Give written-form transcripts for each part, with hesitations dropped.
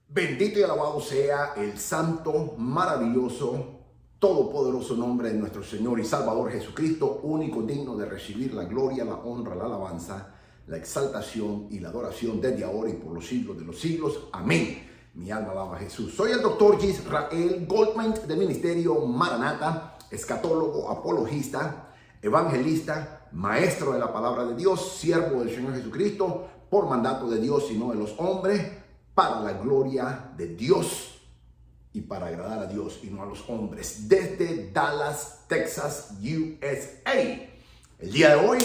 Bendito y alabado sea el santo, maravilloso, todopoderoso nombre de nuestro Señor y Salvador Jesucristo, único digno de recibir la gloria, la honra, la alabanza, la exaltación y la adoración desde ahora y por los siglos de los siglos. Amén. Mi alma alaba a Jesús. Soy el doctor Yisrael Goldman del Ministerio Maranata, escatólogo, apologista, evangelista, maestro de la palabra de Dios, siervo del Señor Jesucristo, por mandato de Dios y no de los hombres, para la gloria de Dios y para agradar a Dios y no a los hombres, desde Dallas, Texas, USA. El día de hoy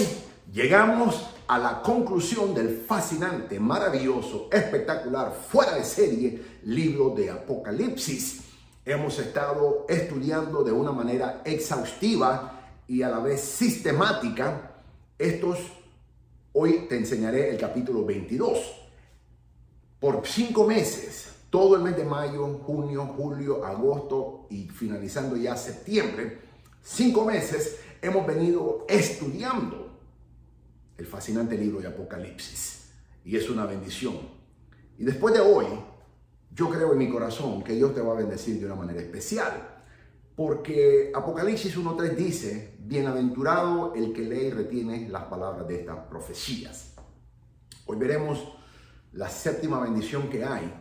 llegamos a la conclusión del fascinante, maravilloso, espectacular, fuera de serie libro de Apocalipsis. Hemos estado estudiando de una manera exhaustiva y a la vez sistemática hoy te enseñaré el capítulo 22. Por 5 meses, todo el mes de mayo, junio, julio, agosto y finalizando ya septiembre, 5 meses hemos venido estudiando el fascinante libro de Apocalipsis. Y es una bendición. Y después de hoy, yo creo en mi corazón que Dios te va a bendecir de una manera especial. Porque Apocalipsis 1:3 dice, bienaventurado el que lee y retiene las palabras de estas profecías. Hoy veremos la séptima bendición que hay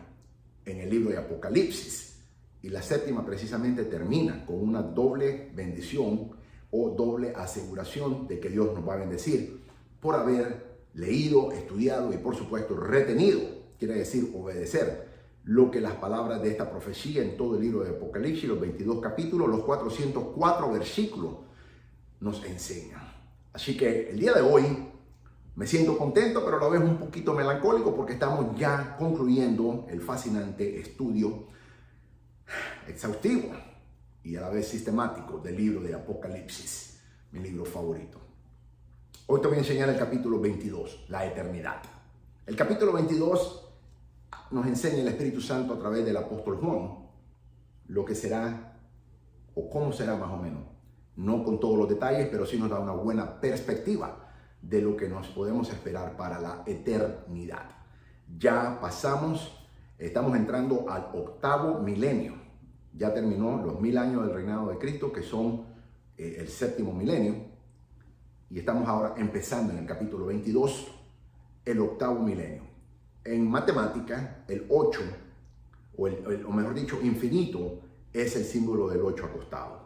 en el libro de Apocalipsis. Y la séptima precisamente termina con una doble bendición o doble aseguración de que Dios nos va a bendecir por haber leído, estudiado y por supuesto retenido, quiere decir obedecer lo que las palabras de esta profecía en todo el libro de Apocalipsis, los 22 capítulos, los 404 versículos nos enseñan. Así que el día de hoy me siento contento, pero a la vez un poquito melancólico porque estamos ya concluyendo el fascinante estudio exhaustivo y a la vez sistemático del libro de Apocalipsis, mi libro favorito. Hoy te voy a enseñar el capítulo 22, la eternidad. El capítulo 22 nos enseña el Espíritu Santo a través del apóstol Juan lo que será o cómo será más o menos. No con todos los detalles, pero sí nos da una buena perspectiva de lo que nos podemos esperar para la eternidad. Ya estamos entrando al 8º milenio. Ya terminó los 1000 años del reinado de Cristo, que son el 7º milenio. Y estamos ahora empezando en el capítulo 22, el 8º milenio. En matemática, el 8, o mejor dicho, infinito, es el símbolo del 8 acostado.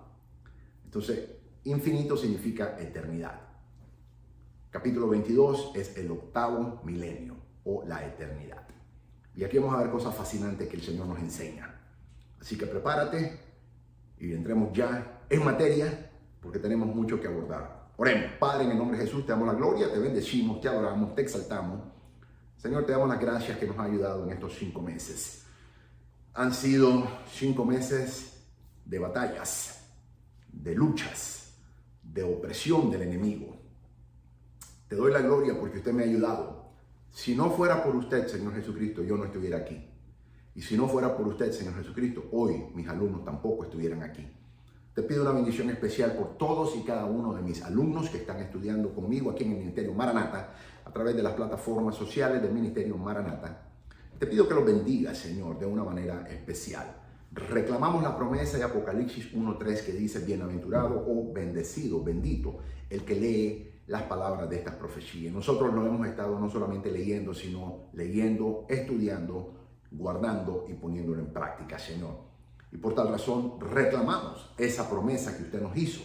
Entonces, infinito significa eternidad. Capítulo 22 es el 8º milenio o la eternidad. Y aquí vamos a ver cosas fascinantes que el Señor nos enseña. Así que prepárate y entremos ya en materia porque tenemos mucho que abordar. Oremos. Padre, en el nombre de Jesús te damos la gloria, te bendecimos, te adoramos, te exaltamos. Señor, te damos las gracias que nos ha ayudado en estos 5 meses. Han sido 5 meses de batallas, de luchas, de opresión del enemigo. Te doy la gloria porque usted me ha ayudado. Si no fuera por usted, Señor Jesucristo, yo no estuviera aquí. Y si no fuera por usted, Señor Jesucristo, hoy mis alumnos tampoco estuvieran aquí. Te pido una bendición especial por todos y cada uno de mis alumnos que están estudiando conmigo aquí en el Ministerio Maranata, a través de las plataformas sociales del Ministerio Maranata. Te pido que los bendiga, Señor, de una manera especial. Reclamamos la promesa de Apocalipsis 1:3 que dice, bienaventurado o bendecido, bendito, el que lee las palabras de estas profecías. Nosotros lo hemos estado no solamente leyendo, sino leyendo, estudiando, guardando y poniéndolo en práctica, Señor. Y por tal razón reclamamos esa promesa que usted nos hizo.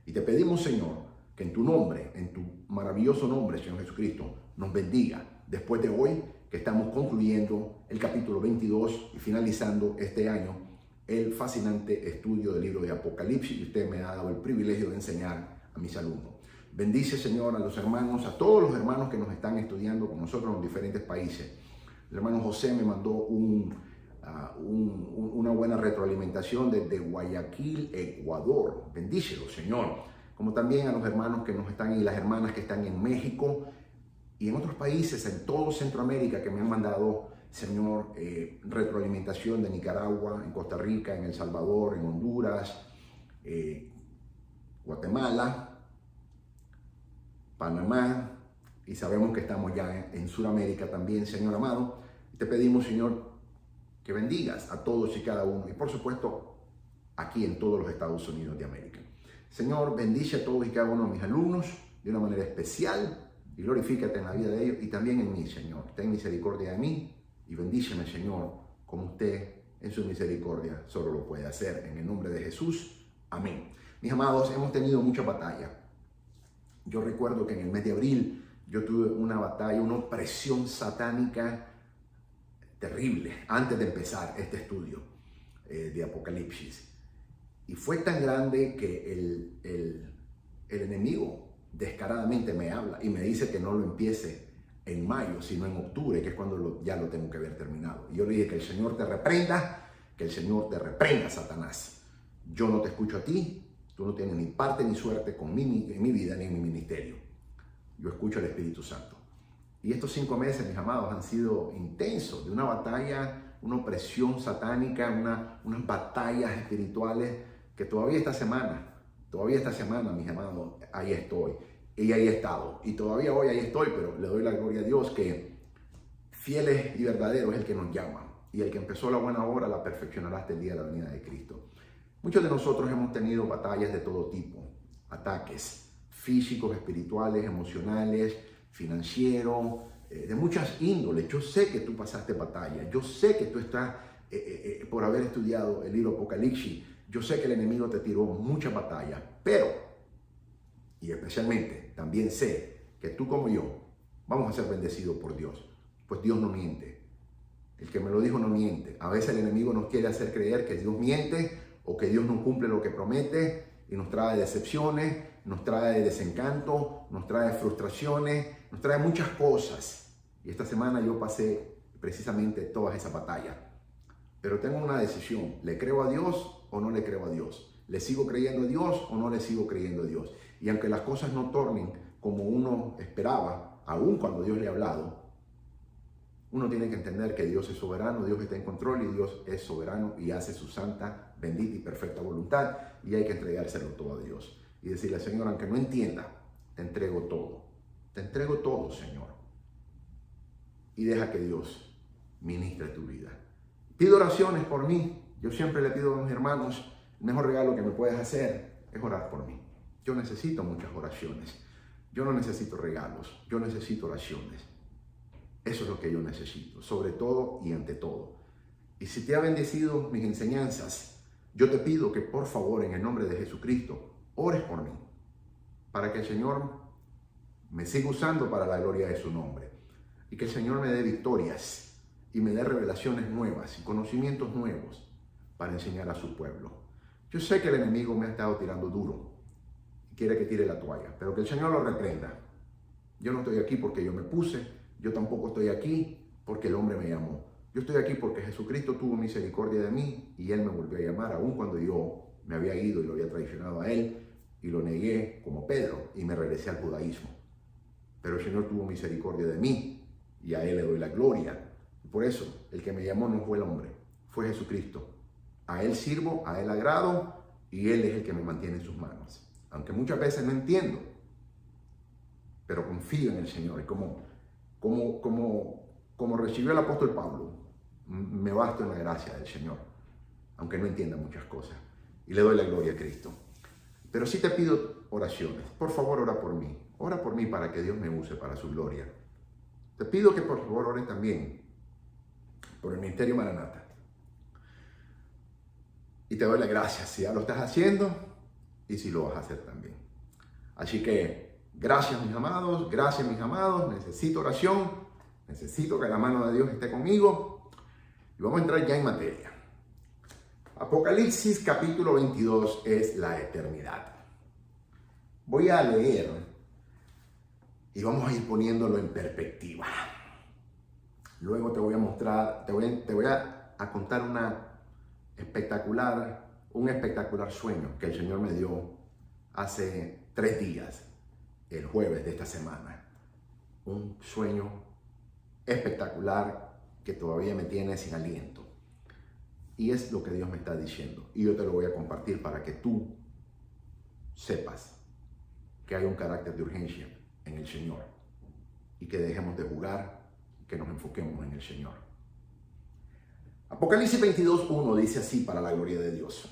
Y te pedimos, Señor, que en tu nombre, en tu maravilloso nombre, Señor Jesucristo, nos bendiga. Después de hoy, que estamos concluyendo el capítulo 22 y finalizando este año el fascinante estudio del libro de Apocalipsis. Y usted me ha dado el privilegio de enseñar a mis alumnos. Bendice, Señor, a los hermanos, a todos los hermanos que nos están estudiando con nosotros en los diferentes países. El hermano José me mandó una buena retroalimentación desde Guayaquil, Ecuador. Bendícelo, Señor. Como también a los hermanos que nos están y las hermanas que están en México y en otros países, en todo Centroamérica, que me han mandado, Señor, retroalimentación de Nicaragua, en Costa Rica, en El Salvador, en Honduras, Guatemala, Panamá, y sabemos que estamos ya en Sudamérica también, Señor amado. Te pedimos, Señor, que bendigas a todos y cada uno y por supuesto aquí en todos los Estados Unidos de América. Señor, bendice a todos y cada uno de mis alumnos de una manera especial y glorifícate en la vida de ellos y también en mí, Señor. Ten misericordia de mí y bendíceme, Señor, como usted en su misericordia solo lo puede hacer. En el nombre de Jesús, amén. Mis amados, hemos tenido mucha batalla. Yo recuerdo que en el mes de abril yo tuve una batalla, una opresión satánica terrible antes de empezar este estudio de Apocalipsis. Y fue tan grande que el enemigo descaradamente me habla y me dice que no lo empiece en mayo, sino en octubre, que es cuando ya lo tengo que haber terminado. Y yo le dije que el Señor te reprenda, Satanás. Yo no te escucho a ti, tú no tienes ni parte ni suerte en mi vida ni en mi ministerio. Yo escucho al Espíritu Santo. Y estos 5 meses, mis amados, han sido intensos, de una batalla, una opresión satánica, unas batallas espirituales que todavía esta semana, mis amados, ahí estoy. Y ahí he estado. Y todavía hoy ahí estoy, pero le doy la gloria a Dios que fiel y verdadero es el que nos llama. Y el que empezó la buena obra la perfeccionará hasta el día de la venida de Cristo. Muchos de nosotros hemos tenido batallas de todo tipo. Ataques físicos, espirituales, emocionales, financieros, de muchas índoles. Yo sé que tú pasaste batalla. Yo sé que tú estás, por haber estudiado el libro Apocalipsis, yo sé que el enemigo te tiró muchas batallas, pero, y especialmente, también sé que tú como yo vamos a ser bendecidos por Dios, pues Dios no miente. El que me lo dijo no miente. A veces el enemigo nos quiere hacer creer que Dios miente o que Dios no cumple lo que promete y nos trae decepciones, nos trae desencanto, nos trae frustraciones, nos trae muchas cosas. Y esta semana yo pasé precisamente todas esas batallas. Pero tengo una decisión, ¿le creo a Dios o no le creo a Dios? ¿Le sigo creyendo a Dios o no le sigo creyendo a Dios? Y aunque las cosas no tornen como uno esperaba, aún cuando Dios le ha hablado, uno tiene que entender que Dios es soberano, Dios está en control y Dios es soberano y hace su santa, bendita y perfecta voluntad y hay que entregárselo todo a Dios. Y decirle, Señor, aunque no entienda, te entrego todo, Señor. Y deja que Dios ministre tu vida. Pido oraciones por mí. Yo siempre le pido a mis hermanos, el mejor regalo que me puedes hacer es orar por mí. Yo necesito muchas oraciones. Yo no necesito regalos, yo necesito oraciones. Eso es lo que yo necesito, sobre todo y ante todo. Y si te ha bendecido mis enseñanzas, yo te pido que por favor, en el nombre de Jesucristo, ores por mí, para que el Señor me siga usando para la gloria de su nombre. Y que el Señor me dé victorias y me dé revelaciones nuevas y conocimientos nuevos para enseñar a su pueblo. Yo sé que el enemigo me ha estado tirando duro y quiere que tire la toalla, pero que el Señor lo reprenda. Yo no estoy aquí porque yo me puse, yo tampoco estoy aquí porque el hombre me llamó. Yo estoy aquí porque Jesucristo tuvo misericordia de mí y Él me volvió a llamar, aun cuando yo me había ido y lo había traicionado a Él y lo negué como Pedro y me regresé al judaísmo. Pero el Señor tuvo misericordia de mí y a Él le doy la gloria. Por eso, el que me llamó no fue el hombre, fue Jesucristo. A Él sirvo, a Él agrado y Él es el que me mantiene en sus manos. Aunque muchas veces no entiendo, pero confío en el Señor. Y como recibió el apóstol Pablo, me basto en la gracia del Señor, aunque no entienda muchas cosas. Y le doy la gloria a Cristo. Pero sí te pido oraciones. Por favor, ora por mí. Ora por mí para que Dios me use para su gloria. Te pido que por favor ores también por el Ministerio Maranata. Y te doy las gracias si ya lo estás haciendo y si lo vas a hacer también. Así que gracias mis amados, necesito oración, necesito que la mano de Dios esté conmigo y vamos a entrar ya en materia. Apocalipsis capítulo 22 es la eternidad. Voy a leer y vamos a ir poniéndolo en perspectiva. Luego te voy a mostrar, te voy a contar un espectacular sueño que el Señor me dio hace 3 días, el jueves de esta semana. Un sueño espectacular que todavía me tiene sin aliento. Y es lo que Dios me está diciendo. Y yo te lo voy a compartir para que tú sepas que hay un carácter de urgencia en el Señor. Y que dejemos de jugar, que nos enfoquemos en el Señor. Apocalipsis 22:1 dice así para la gloria de Dios.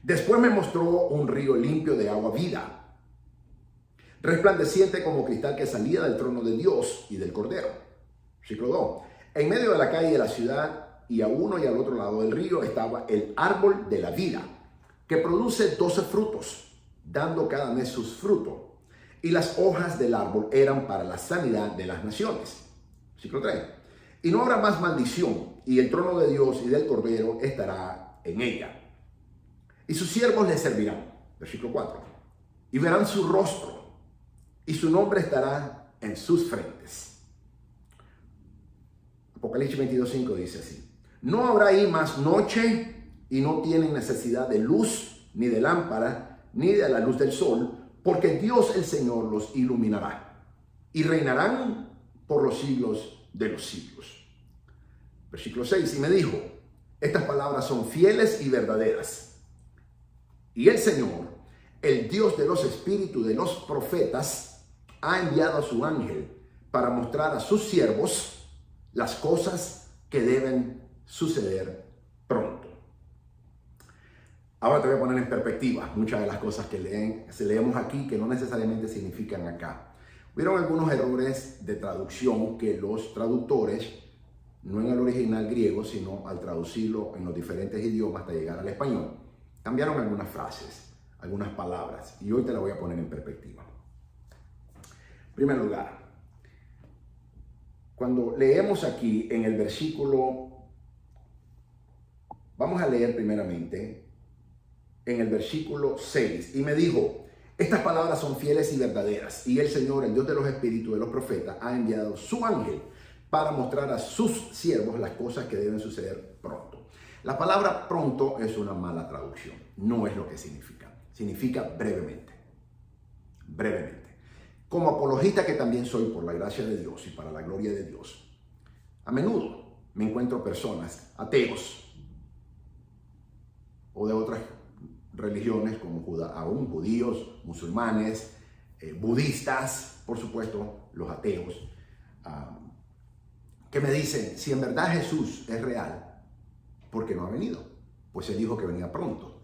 Después me mostró un río limpio de agua vida, resplandeciente como cristal que salía del trono de Dios y del Cordero. Versículo 2. En medio de la calle de la ciudad y a uno y al otro lado del río estaba el árbol de la vida, que produce 12 frutos, dando cada mes sus frutos. Y las hojas del árbol eran para la sanidad de las naciones. Versículo 3. Y no habrá más maldición, y el trono de Dios y del Cordero estará en ella. Y sus siervos le servirán. Versículo 4. Y verán su rostro, y su nombre estará en sus frentes. Apocalipsis 22:5 dice así. No habrá ahí más noche, y no tienen necesidad de luz, ni de lámpara, ni de la luz del sol, porque Dios el Señor los iluminará, y reinarán por los siglos de los siglos. Versículo 6. Y me dijo, estas palabras son fieles y verdaderas. Y el Señor, el Dios de los espíritus de los profetas, ha enviado a su ángel para mostrar a sus siervos las cosas que deben suceder pronto. Ahora te voy a poner en perspectiva muchas de las cosas que leemos aquí que no necesariamente significan acá. Hubieron algunos errores de traducción que los traductores, no en el original griego, sino al traducirlo en los diferentes idiomas hasta llegar al español, cambiaron algunas frases, algunas palabras, y hoy te la voy a poner en perspectiva. En primer lugar, cuando leemos aquí en el versículo, vamos a leer primeramente en el versículo 6, y me dijo, estas palabras son fieles y verdaderas, y el Señor, el Dios de los espíritus de los profetas, ha enviado su ángel para mostrar a sus siervos las cosas que deben suceder pronto. La palabra pronto es una mala traducción, no es lo que significa. Significa brevemente. Brevemente. Como apologista que también soy por la gracia de Dios y para la gloria de Dios, a menudo me encuentro personas, ateos o de otras religiones como aún judíos, musulmanes, budistas, por supuesto, los ateos, que me dicen, si en verdad Jesús es real, ¿por qué no ha venido? Pues él dijo que venía pronto.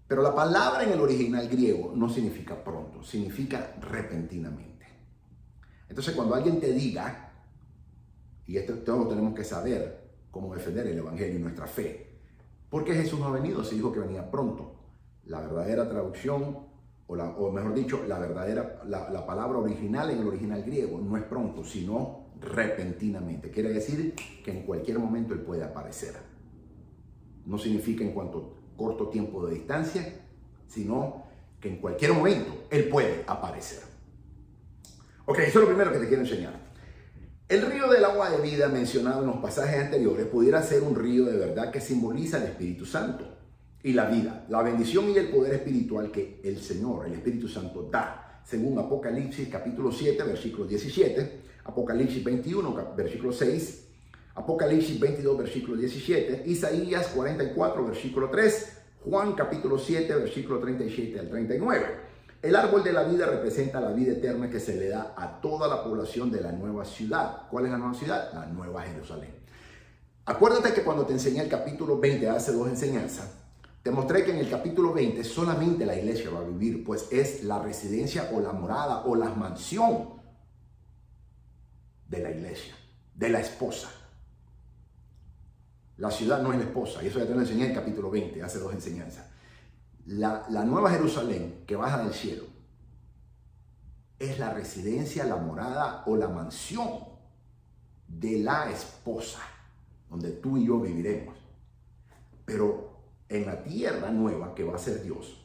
Pero la palabra en el original griego no significa pronto, significa repentinamente. Entonces cuando alguien te diga, y esto todos tenemos que saber cómo defender el evangelio y nuestra fe, ¿por qué Jesús no ha venido? Se dijo que venía pronto. La verdadera traducción, o mejor dicho, la palabra original en el original griego no es pronto, sino repentinamente. Quiere decir que en cualquier momento él puede aparecer. No significa en cuanto corto tiempo de distancia, sino que en cualquier momento él puede aparecer. Ok, eso es lo primero que te quiero enseñar. El río del agua de vida mencionado en los pasajes anteriores pudiera ser un río de verdad que simboliza el Espíritu Santo y la vida, la bendición y el poder espiritual que el Señor, el Espíritu Santo, da, según Apocalipsis capítulo 7, versículo 17, Apocalipsis 21, versículo 6, Apocalipsis 22, versículo 17, Isaías 44, versículo 3, Juan capítulo 7, versículo 37 al 39. El árbol de la vida representa la vida eterna que se le da a toda la población de la nueva ciudad. ¿Cuál es la nueva ciudad? La Nueva Jerusalén. Acuérdate que cuando te enseñé el capítulo 20, hace 2 enseñanzas, te mostré que en el capítulo 20 solamente la iglesia va a vivir, pues es la residencia o la morada o la mansión de la iglesia, de la esposa. La ciudad no es la esposa, y eso ya te lo enseñé en el capítulo 20, hace 2 enseñanzas. La Nueva Jerusalén que baja del cielo es la residencia, la morada o la mansión de la esposa, donde tú y yo viviremos. Pero en la tierra nueva que va a ser Dios,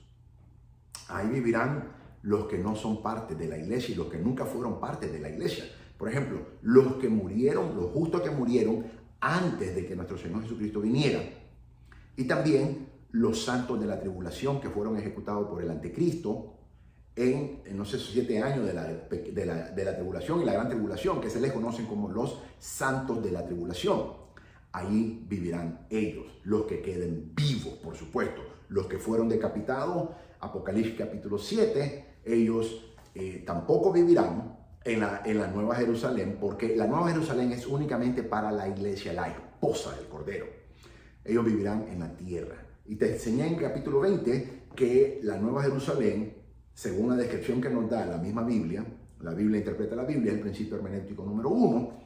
ahí vivirán los que no son parte de la iglesia y los que nunca fueron parte de la iglesia. Por ejemplo, los que murieron, los justos que murieron antes de que nuestro Señor Jesucristo viniera. Y también los santos de la tribulación que fueron ejecutados por el anticristo en no sé, 7 años de la tribulación y la gran tribulación, que se les conocen como los santos de la tribulación. Ahí vivirán ellos, los que queden vivos, por supuesto. Los que fueron decapitados, Apocalipsis capítulo 7, ellos tampoco vivirán en la Nueva Jerusalén, porque la Nueva Jerusalén es únicamente para la iglesia, la esposa del Cordero. Ellos vivirán en la tierra. Y te enseñé en el capítulo 20 que la Nueva Jerusalén, según la descripción que nos da la misma Biblia, la Biblia interpreta la Biblia, el principio hermenéutico número 1,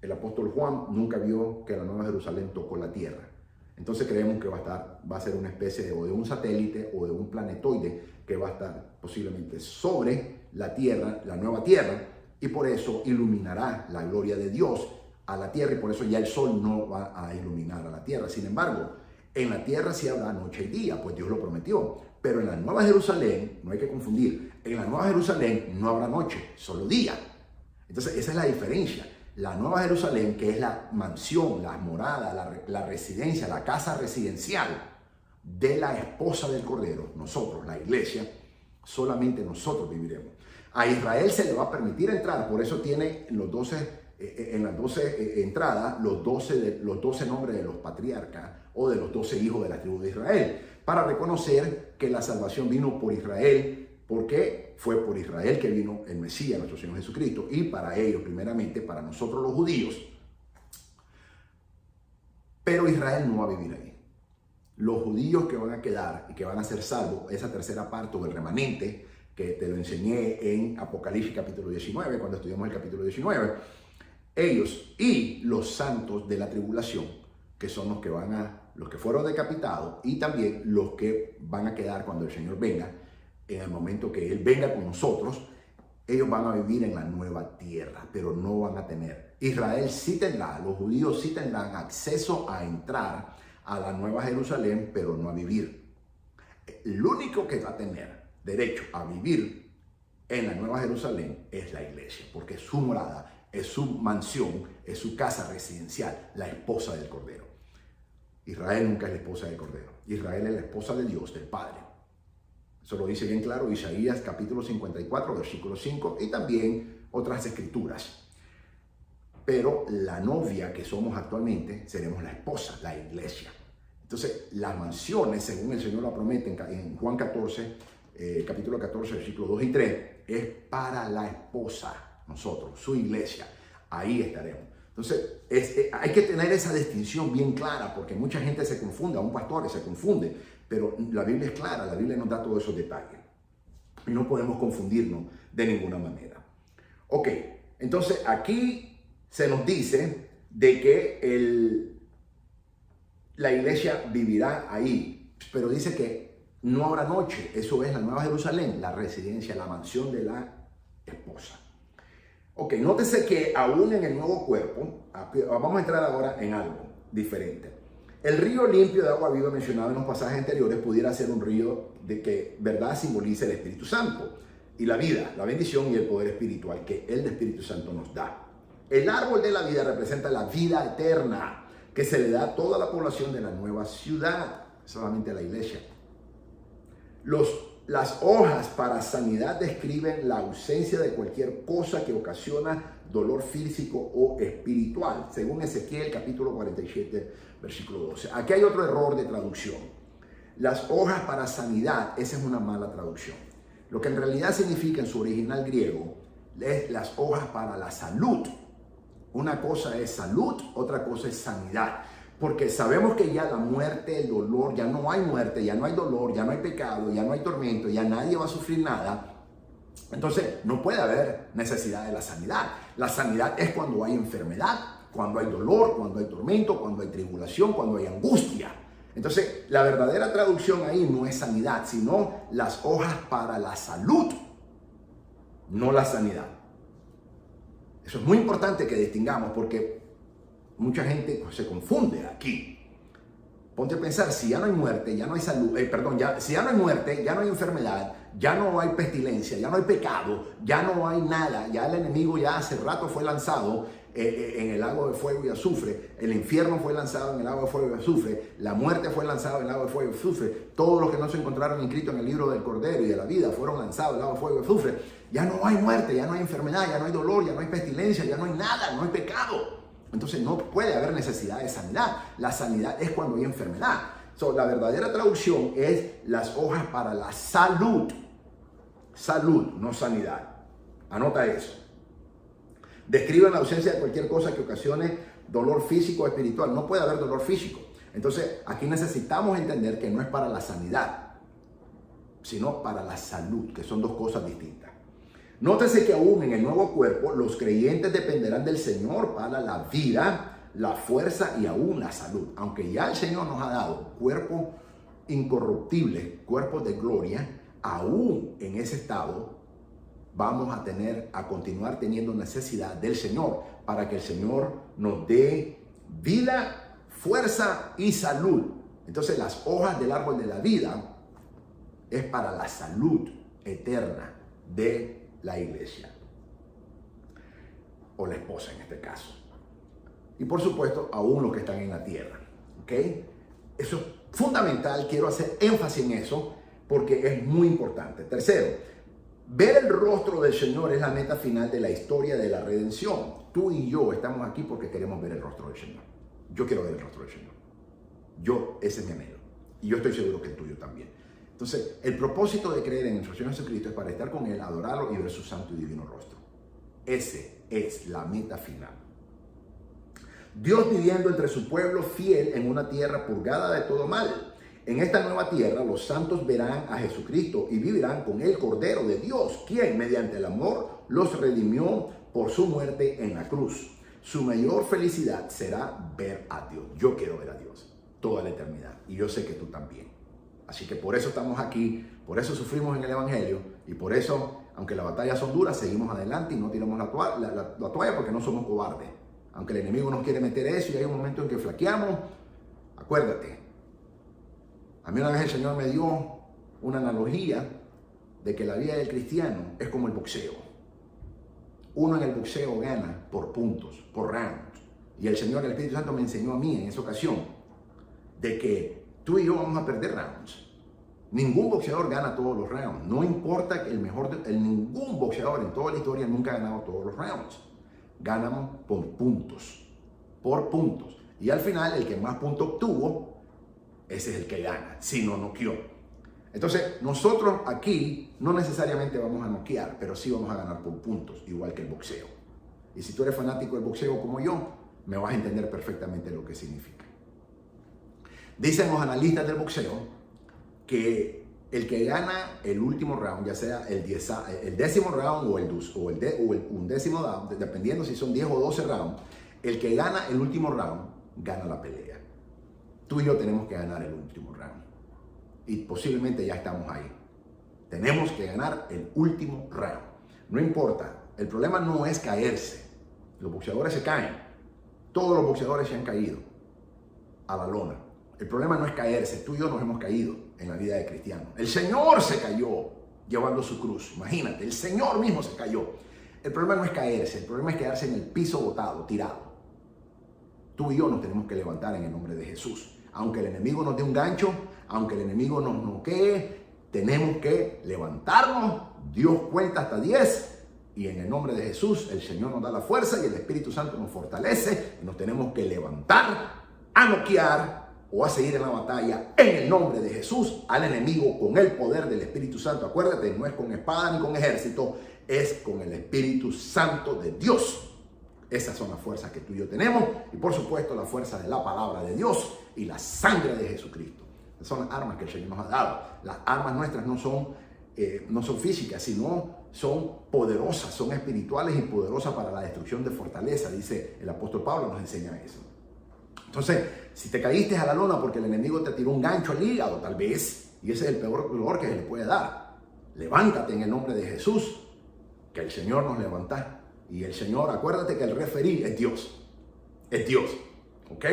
el apóstol Juan nunca vio que la Nueva Jerusalén tocó la tierra. Entonces creemos que va a ser una especie de un satélite o de un planetoide que va a estar posiblemente sobre la tierra, la nueva tierra, y por eso iluminará la gloria de Dios a la tierra, y por eso ya el sol no va a iluminar a la tierra. Sin embargo, en la tierra sí habrá noche y día, pues Dios lo prometió. Pero en la Nueva Jerusalén, no hay que confundir, en la Nueva Jerusalén no habrá noche, solo día. Entonces esa es la diferencia. La Nueva Jerusalén, que es la mansión, la morada, la residencia, la casa residencial de la esposa del Cordero, nosotros, la iglesia, solamente nosotros viviremos. A Israel se le va a permitir entrar, por eso tiene en las 12 entradas los 12 nombres de los patriarcas o de los 12 hijos de la tribu de Israel, para reconocer que la salvación vino por Israel, porque fue por Israel que vino el Mesías, nuestro Señor Jesucristo, y para ellos, primeramente, para nosotros los judíos. Pero Israel no va a vivir ahí. Los judíos que van a quedar y que van a ser salvos, esa tercera parte o el remanente, que te lo enseñé en Apocalipsis capítulo 19, cuando estudiamos el capítulo 19, ellos y los santos de la tribulación, que son los que fueron decapitados, y también los que van a quedar cuando el Señor venga, en el momento que Él venga con nosotros, ellos van a vivir en la nueva tierra, pero no van a tener. Israel sí tendrá, los judíos sí tendrán acceso a entrar a la Nueva Jerusalén, pero no a vivir. El único que va a tener derecho a vivir en la Nueva Jerusalén es la iglesia, porque es su morada, es su mansión, es su casa residencial, la esposa del Cordero. Israel nunca es la esposa del Cordero. Israel es la esposa de Dios, del Padre. Eso lo dice bien claro Isaías capítulo 54, versículo 5, y también otras escrituras. Pero la novia que somos actualmente seremos la esposa, la iglesia. Entonces, las mansiones, según el Señor la promete en Juan 14, capítulo 14, versículos 2 y 3, es para la esposa, nosotros, su iglesia. Ahí estaremos. Entonces, hay que tener esa distinción bien clara, porque mucha gente se confunde, aún pastores se confunde. Pero la Biblia es clara, la Biblia nos da todos esos detalles. Y no podemos confundirnos de ninguna manera. Ok, entonces aquí se nos dice de que la iglesia vivirá ahí. Pero dice que no habrá noche. Eso es la Nueva Jerusalén, la residencia, la mansión de la esposa. Ok, nótese que aún en el nuevo cuerpo, vamos a entrar ahora en algo diferente. El río limpio de agua viva mencionado en los pasajes anteriores pudiera ser un río de que, verdad, simboliza el Espíritu Santo y la vida, la bendición y el poder espiritual que el Espíritu Santo nos da. El árbol de la vida representa la vida eterna que se le da a toda la población de la nueva ciudad, solamente a la iglesia. Las hojas para sanidad describen la ausencia de cualquier cosa que ocasiona dolor físico o espiritual, según Ezequiel capítulo 47, versículo 12. Aquí hay otro error de traducción. Las hojas para sanidad, esa es una mala traducción. Lo que en realidad significa en su original griego es las hojas para la salud. Una cosa es salud, otra cosa es sanidad. Porque sabemos que ya la muerte, el dolor, ya no hay muerte, ya no hay dolor, ya no hay pecado, ya no hay tormento, ya nadie va a sufrir nada. Entonces no puede haber necesidad de la sanidad. La sanidad es cuando hay enfermedad, cuando hay dolor, cuando hay tormento, cuando hay tribulación, cuando hay angustia. Entonces la verdadera traducción ahí no es sanidad, sino las hojas para la salud, no la sanidad. Eso es muy importante que distingamos porque mucha gente se confunde aquí. Ponte a pensar, si ya no hay muerte, ya no hay salud, si ya no hay muerte, ya no hay enfermedad, ya no hay pestilencia, ya no hay pecado, ya no hay nada, ya el enemigo ya hace rato fue lanzado en el lago de fuego y azufre, el infierno fue lanzado en el lago de fuego y azufre, la muerte fue lanzada en el lago de fuego y azufre, todos los que no se encontraron inscritos en el libro del Cordero y de la vida fueron lanzados en el lago de fuego y azufre. Ya no hay muerte, ya no hay enfermedad, ya no hay dolor, ya no hay pestilencia, ya no hay nada, no hay pecado. Entonces no puede haber necesidad de sanidad. La sanidad es cuando hay enfermedad. La verdadera traducción es las hojas para la salud. Salud, no sanidad. Anota eso. Describen la ausencia de cualquier cosa que ocasione dolor físico o espiritual. No puede haber dolor físico. Entonces, aquí necesitamos entender que no es para la sanidad, sino para la salud, que son dos cosas distintas. Nótese que aún en el nuevo cuerpo, los creyentes dependerán del Señor para la vida, la fuerza y aún la salud. Aunque ya el Señor nos ha dado cuerpos incorruptibles, cuerpos de gloria, aún en ese estado vamos a continuar teniendo necesidad del Señor para que el Señor nos dé vida, fuerza y salud. Entonces las hojas del árbol de la vida es para la salud eterna de la iglesia o la esposa en este caso. Y por supuesto, aún los que están en la tierra. ¿Ok? Eso es fundamental, quiero hacer énfasis en eso porque es muy importante. Tercero, ver el rostro del Señor es la meta final de la historia de la redención. Tú y yo estamos aquí porque queremos ver el rostro del Señor. Yo quiero ver el rostro del Señor. Ese es mi anhelo. Y yo estoy seguro que el tuyo también. Entonces, el propósito de creer en nuestro Señor Jesucristo es para estar con Él, adorarlo y ver su santo y divino rostro. Ese es la meta final. Dios viviendo entre su pueblo fiel en una tierra purgada de todo mal. En esta nueva tierra los santos verán a Jesucristo y vivirán con el Cordero de Dios, quien mediante el amor los redimió por su muerte en la cruz. Su mayor felicidad será ver a Dios. Yo quiero ver a Dios toda la eternidad y yo sé que tú también. Así que por eso estamos aquí, por eso sufrimos en el Evangelio y por eso, aunque las batallas son duras, seguimos adelante y no tiramos la toalla porque no somos cobardes. Aunque el enemigo nos quiere meter eso y hay un momento en que flaqueamos, acuérdate. A mí una vez el Señor me dio una analogía de que la vida del cristiano es como el boxeo. Uno en el boxeo gana por puntos, por rounds. Y el Señor, el Espíritu Santo me enseñó a mí en esa ocasión de que tú y yo vamos a perder rounds. Ningún boxeador gana todos los rounds. No importa que ningún boxeador en toda la historia nunca ha ganado todos los rounds. Ganamos por puntos. Por puntos. Y al final, el que más puntos obtuvo, ese es el que gana. Si no noqueó. Entonces, nosotros aquí no necesariamente vamos a noquear, pero sí vamos a ganar por puntos, igual que el boxeo. Y si tú eres fanático del boxeo como yo, me vas a entender perfectamente lo que significa. Dicen los analistas del boxeo que el que gana el último round, ya sea el décimo round o el undécimo round, dependiendo si son 10 o 12 rounds, el que gana el último round, gana la pelea. Tú y yo tenemos que ganar el último round. Y posiblemente ya estamos ahí. Tenemos que ganar el último round. No importa. El problema no es caerse. Los boxeadores se caen. Todos los boxeadores se han caído a la lona. El problema no es caerse. Tú y yo nos hemos caído en la vida de cristiano. El Señor se cayó llevando su cruz. Imagínate, el Señor mismo se cayó. El problema no es caerse. El problema es quedarse en el piso botado, tirado. Tú y yo nos tenemos que levantar en el nombre de Jesús. Aunque el enemigo nos dé un gancho, aunque el enemigo nos noquee, tenemos que levantarnos. Dios cuenta hasta 10 y en el nombre de Jesús el Señor nos da la fuerza y el Espíritu Santo nos fortalece y nos tenemos que levantar a noquear o a seguir en la batalla en el nombre de Jesús al enemigo con el poder del Espíritu Santo. Acuérdate, no es con espada ni con ejército, es con el Espíritu Santo de Dios. Esas son las fuerzas que tú y yo tenemos y por supuesto la fuerza de la palabra de Dios y la sangre de Jesucristo. Esas son las armas que el Señor nos ha dado. Las armas nuestras no son físicas, sino son poderosas, son espirituales y poderosas para la destrucción de fortaleza, dice el apóstol Pablo, nos enseña eso. Entonces, si te caíste a la lona porque el enemigo te tiró un gancho al hígado, tal vez, y ese es el peor dolor que se le puede dar, levántate en el nombre de Jesús, que el Señor nos levanta. Y el Señor, acuérdate que el referí es Dios. Es Dios. ¿Ok?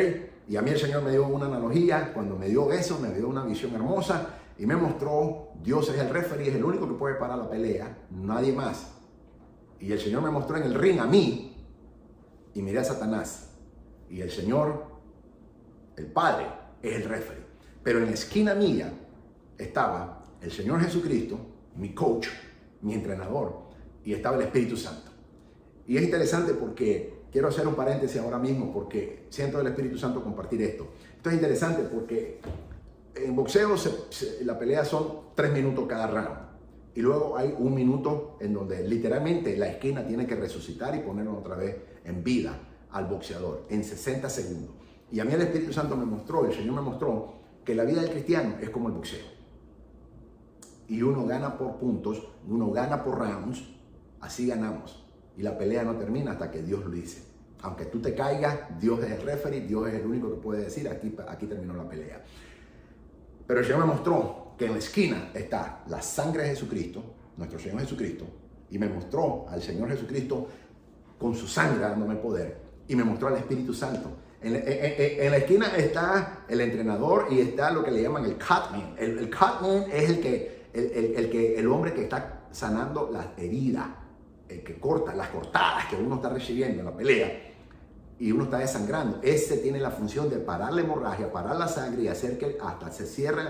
Y a mí el Señor me dio una analogía. Cuando me dio eso, me dio una visión hermosa. Y me mostró, Dios es el referí, es el único que puede parar la pelea. Nadie más. Y el Señor me mostró en el ring a mí. Y miré a Satanás. Y el Señor, el Padre, es el referí. Pero en la esquina mía estaba el Señor Jesucristo, mi coach, mi entrenador. Y estaba el Espíritu Santo. Y es interesante porque quiero hacer un paréntesis ahora mismo porque siento el Espíritu Santo compartir esto. Esto es interesante porque en boxeo la pelea son 3 minutos cada round. Y luego hay un minuto en donde literalmente la esquina tiene que resucitar y ponerlo otra vez en vida al boxeador en 60 segundos. Y a mí el Espíritu Santo me mostró, el Señor me mostró que la vida del cristiano es como el boxeo. Y uno gana por puntos, uno gana por rounds, así ganamos. Y la pelea no termina hasta que Dios lo dice. Aunque tú te caigas, Dios es el referee, Dios es el único que puede decir, aquí terminó la pelea. Pero el Señor me mostró que en la esquina está la sangre de Jesucristo, nuestro Señor Jesucristo, y me mostró al Señor Jesucristo con su sangre dándome poder, y me mostró al Espíritu Santo. En la esquina está el entrenador y está lo que le llaman el cutman. El cutman es el hombre que está sanando las heridas, el que corta las cortadas que uno está recibiendo en la pelea y uno está desangrando. Ese tiene la función de parar la hemorragia, parar la sangre y hacer que hasta se cierre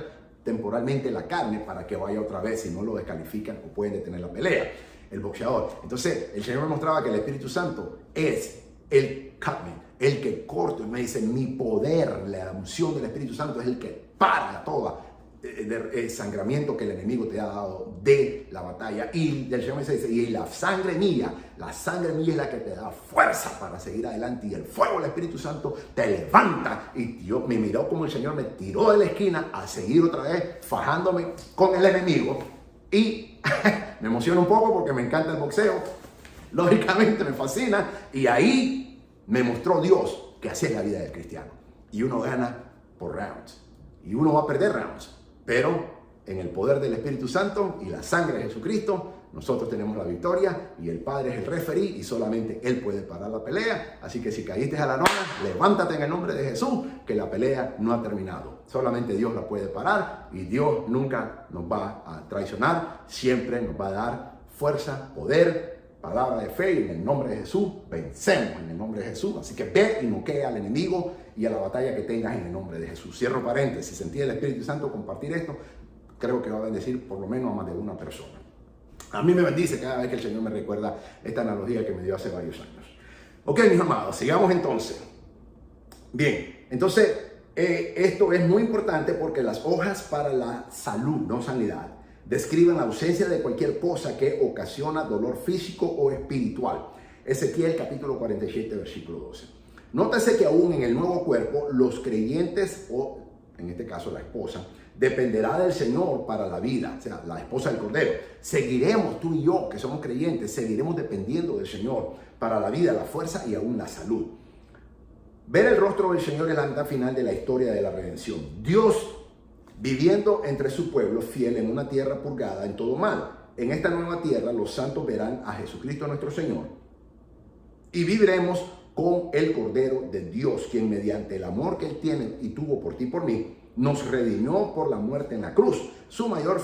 temporalmente la carne para que vaya otra vez, si no lo descalifican o pueden detener la pelea, el boxeador. Entonces el Señor me mostraba que el Espíritu Santo es el cutman, el que corta. Y me dice, mi poder, la unción del Espíritu Santo es el que para todo el sangramiento que el enemigo te ha dado de la batalla. Y el Señor me dice, y la sangre mía es la que te da fuerza para seguir adelante, y el fuego del Espíritu Santo te levanta. Y yo me miró como el Señor me tiró de la esquina a seguir otra vez fajándome con el enemigo. Y me emociona un poco porque me encanta el boxeo, lógicamente me fascina, y ahí me mostró Dios que así es la vida del cristiano, y uno gana por rounds y uno va a perder rounds, pero en el poder del Espíritu Santo y la sangre de Jesucristo nosotros tenemos la victoria, y el Padre es el referee y solamente Él puede parar la pelea. Así que si caíste a la lona, levántate en el nombre de Jesús, que la pelea no ha terminado. Solamente Dios la puede parar, y Dios nunca nos va a traicionar, siempre nos va a dar fuerza, poder, palabra de fe, y en el nombre de Jesús vencemos en el nombre de Jesús. Así que ve y noquea al enemigo y a la batalla que tengas en el nombre de Jesús. Cierro paréntesis. Si sentí el Espíritu Santo compartir esto, creo que va a bendecir por lo menos a más de una persona. A mí me bendice cada vez que el Señor me recuerda esta analogía que me dio hace varios años. Ok, mis amados, sigamos entonces. Bien, entonces esto es muy importante porque las hojas para la salud, no sanidad, describen la ausencia de cualquier cosa que ocasiona dolor físico o espiritual. Ezequiel capítulo 47, versículo 12. Nótese que aún en el nuevo cuerpo, los creyentes, o en este caso la esposa, dependerá del Señor para la vida, o sea, la esposa del Cordero. Seguiremos, tú y yo, que somos creyentes, seguiremos dependiendo del Señor para la vida, la fuerza y aún la salud. Ver el rostro del Señor es la mitad final de la historia de la redención. Dios viviendo entre su pueblo fiel en una tierra purgada en todo mal. En esta nueva tierra los santos verán a Jesucristo nuestro Señor y viviremos con el Cordero de Dios, quien mediante el amor que Él tiene y tuvo por ti y por mí, nos redimió por la muerte en la cruz. Su mayor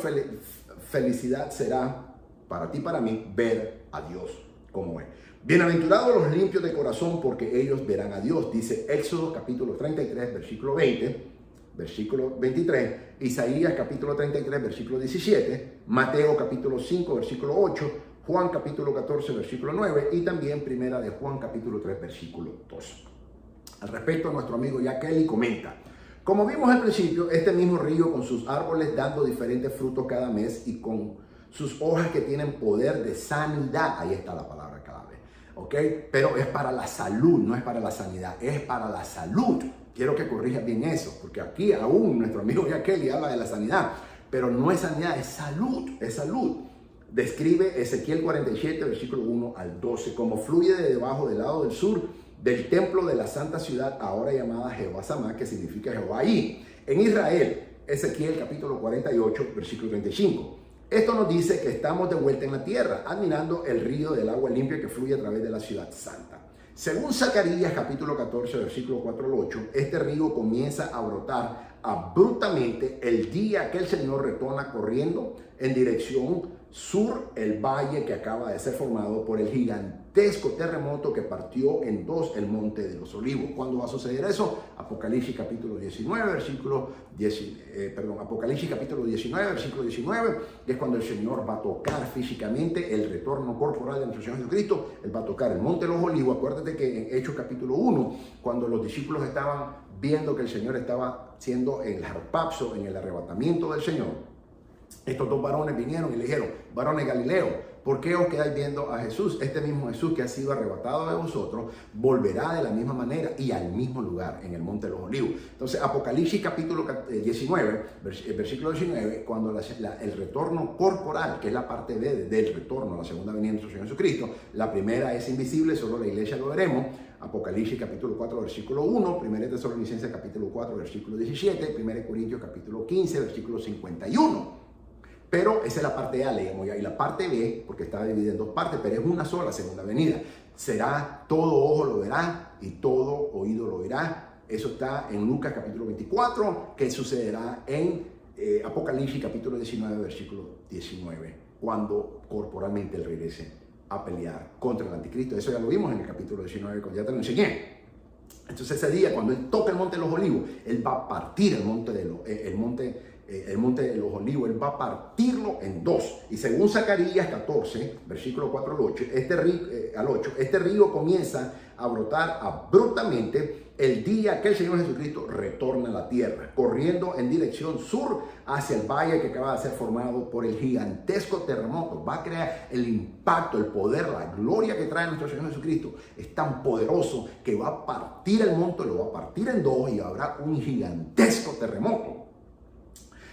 felicidad será para ti y para mí ver a Dios como es. Bienaventurados los limpios de corazón, porque ellos verán a Dios, dice Éxodo capítulo 33, versículo 20, versículo 23, Isaías capítulo 33, versículo 17, Mateo capítulo 5, versículo 8, Juan capítulo 14, versículo 9, y también primera de Juan capítulo 3, versículo 2. Al respecto, nuestro amigo Jack Kelly comenta: como vimos al principio, este mismo río con sus árboles dando diferentes frutos cada mes y con sus hojas que tienen poder de sanidad, ahí está la palabra clave, ¿ok? Pero es para la salud, no es para la sanidad, es para la salud. Quiero que corrijas bien eso, porque aquí aún nuestro amigo Jack Kelly habla de la sanidad, pero no es sanidad, es salud, es salud. Describe Ezequiel 47, versículo 1 al 12, como fluye de debajo del lado del sur del templo de la santa ciudad, ahora llamada Jehová Samá, que significa Jehová ahí, en Israel. Ezequiel capítulo 48, versículo 35. Esto nos dice que estamos de vuelta en la tierra, admirando el río del agua limpia que fluye a través de la ciudad santa. Según Zacarías capítulo 14, versículo 4 al 8, este río comienza a brotar abruptamente el día que el Señor retorna corriendo en dirección sur el valle que acaba de ser formado por el gigantesco terremoto que partió en dos el monte de los olivos. ¿Cuándo va a suceder eso? Apocalipsis capítulo 19, Apocalipsis capítulo 19, versículo 19, que es cuando el Señor va a tocar físicamente el retorno corporal de nuestro Señor Jesucristo. Él va a tocar el monte de los olivos. Acuérdate que en Hechos capítulo 1, cuando los discípulos estaban viendo que el Señor estaba siendo el harpazo, en el arrebatamiento del Señor, estos dos varones vinieron y le dijeron: varones Galileo, ¿por qué os quedáis viendo a Jesús? Este mismo Jesús que ha sido arrebatado de vosotros volverá de la misma manera y al mismo lugar, en el Monte de los Olivos. Entonces, Apocalipsis capítulo 19, versículo 19, cuando el retorno corporal, que es la parte B del retorno a la segunda venida de nuestro Señor Jesucristo, la primera es invisible, solo la iglesia lo veremos. Apocalipsis capítulo 4, versículo 1, 1 Tesalonicenses capítulo 4, versículo 17, 1 Corintios capítulo 15, versículo 51. Pero esa es la parte A, leemos ya. Y la parte B, porque está dividida en dos partes, pero es una sola segunda venida. Será: todo ojo lo verá y todo oído lo oirá. Eso está en Lucas capítulo 24, que sucederá en Apocalipsis capítulo 19, versículo 19, cuando corporalmente Él regrese a pelear contra el anticristo. Eso ya lo vimos en el capítulo 19, cuando ya te lo enseñé. Entonces ese día, cuando Él toca el monte de los olivos, Él va a partir el monte de los olivos, Él va a partirlo en dos. Y según Zacarías 14, versículo 4 al 8, este río comienza a brotar abruptamente el día que el Señor Jesucristo retorna a la tierra, corriendo en dirección sur hacia el valle que acaba de ser formado por el gigantesco terremoto. Va a crear el impacto, el poder, la gloria que trae nuestro Señor Jesucristo. Es tan poderoso que va a partir el monte, lo va a partir en dos y habrá un gigantesco terremoto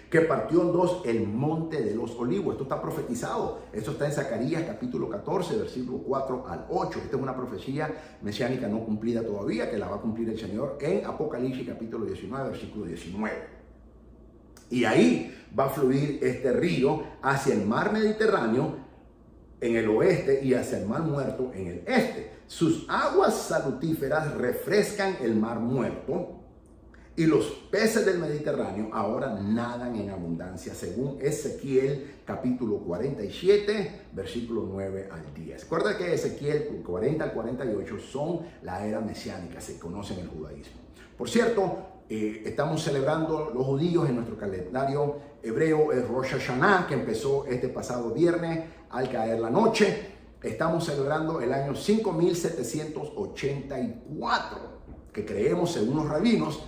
que partió en dos el monte de los olivos. Esto está profetizado. Esto está en Zacarías capítulo 14, versículo 4 al 8. Esta es una profecía mesiánica no cumplida todavía, que la va a cumplir el Señor en Apocalipsis capítulo 19, versículo 19. Y ahí va a fluir este río hacia el mar Mediterráneo en el oeste y hacia el mar Muerto en el este. Sus aguas salutíferas refrescan el mar Muerto, y los peces del Mediterráneo ahora nadan en abundancia, según Ezequiel capítulo 47, versículo 9 al 10. Recuerda que Ezequiel 40 al 48 son la era mesiánica, se conoce en el judaísmo. Por cierto, estamos celebrando los judíos en nuestro calendario hebreo el Rosh Hashanah, que empezó este pasado viernes al caer la noche. Estamos celebrando el año 5784, que creemos, según los rabinos,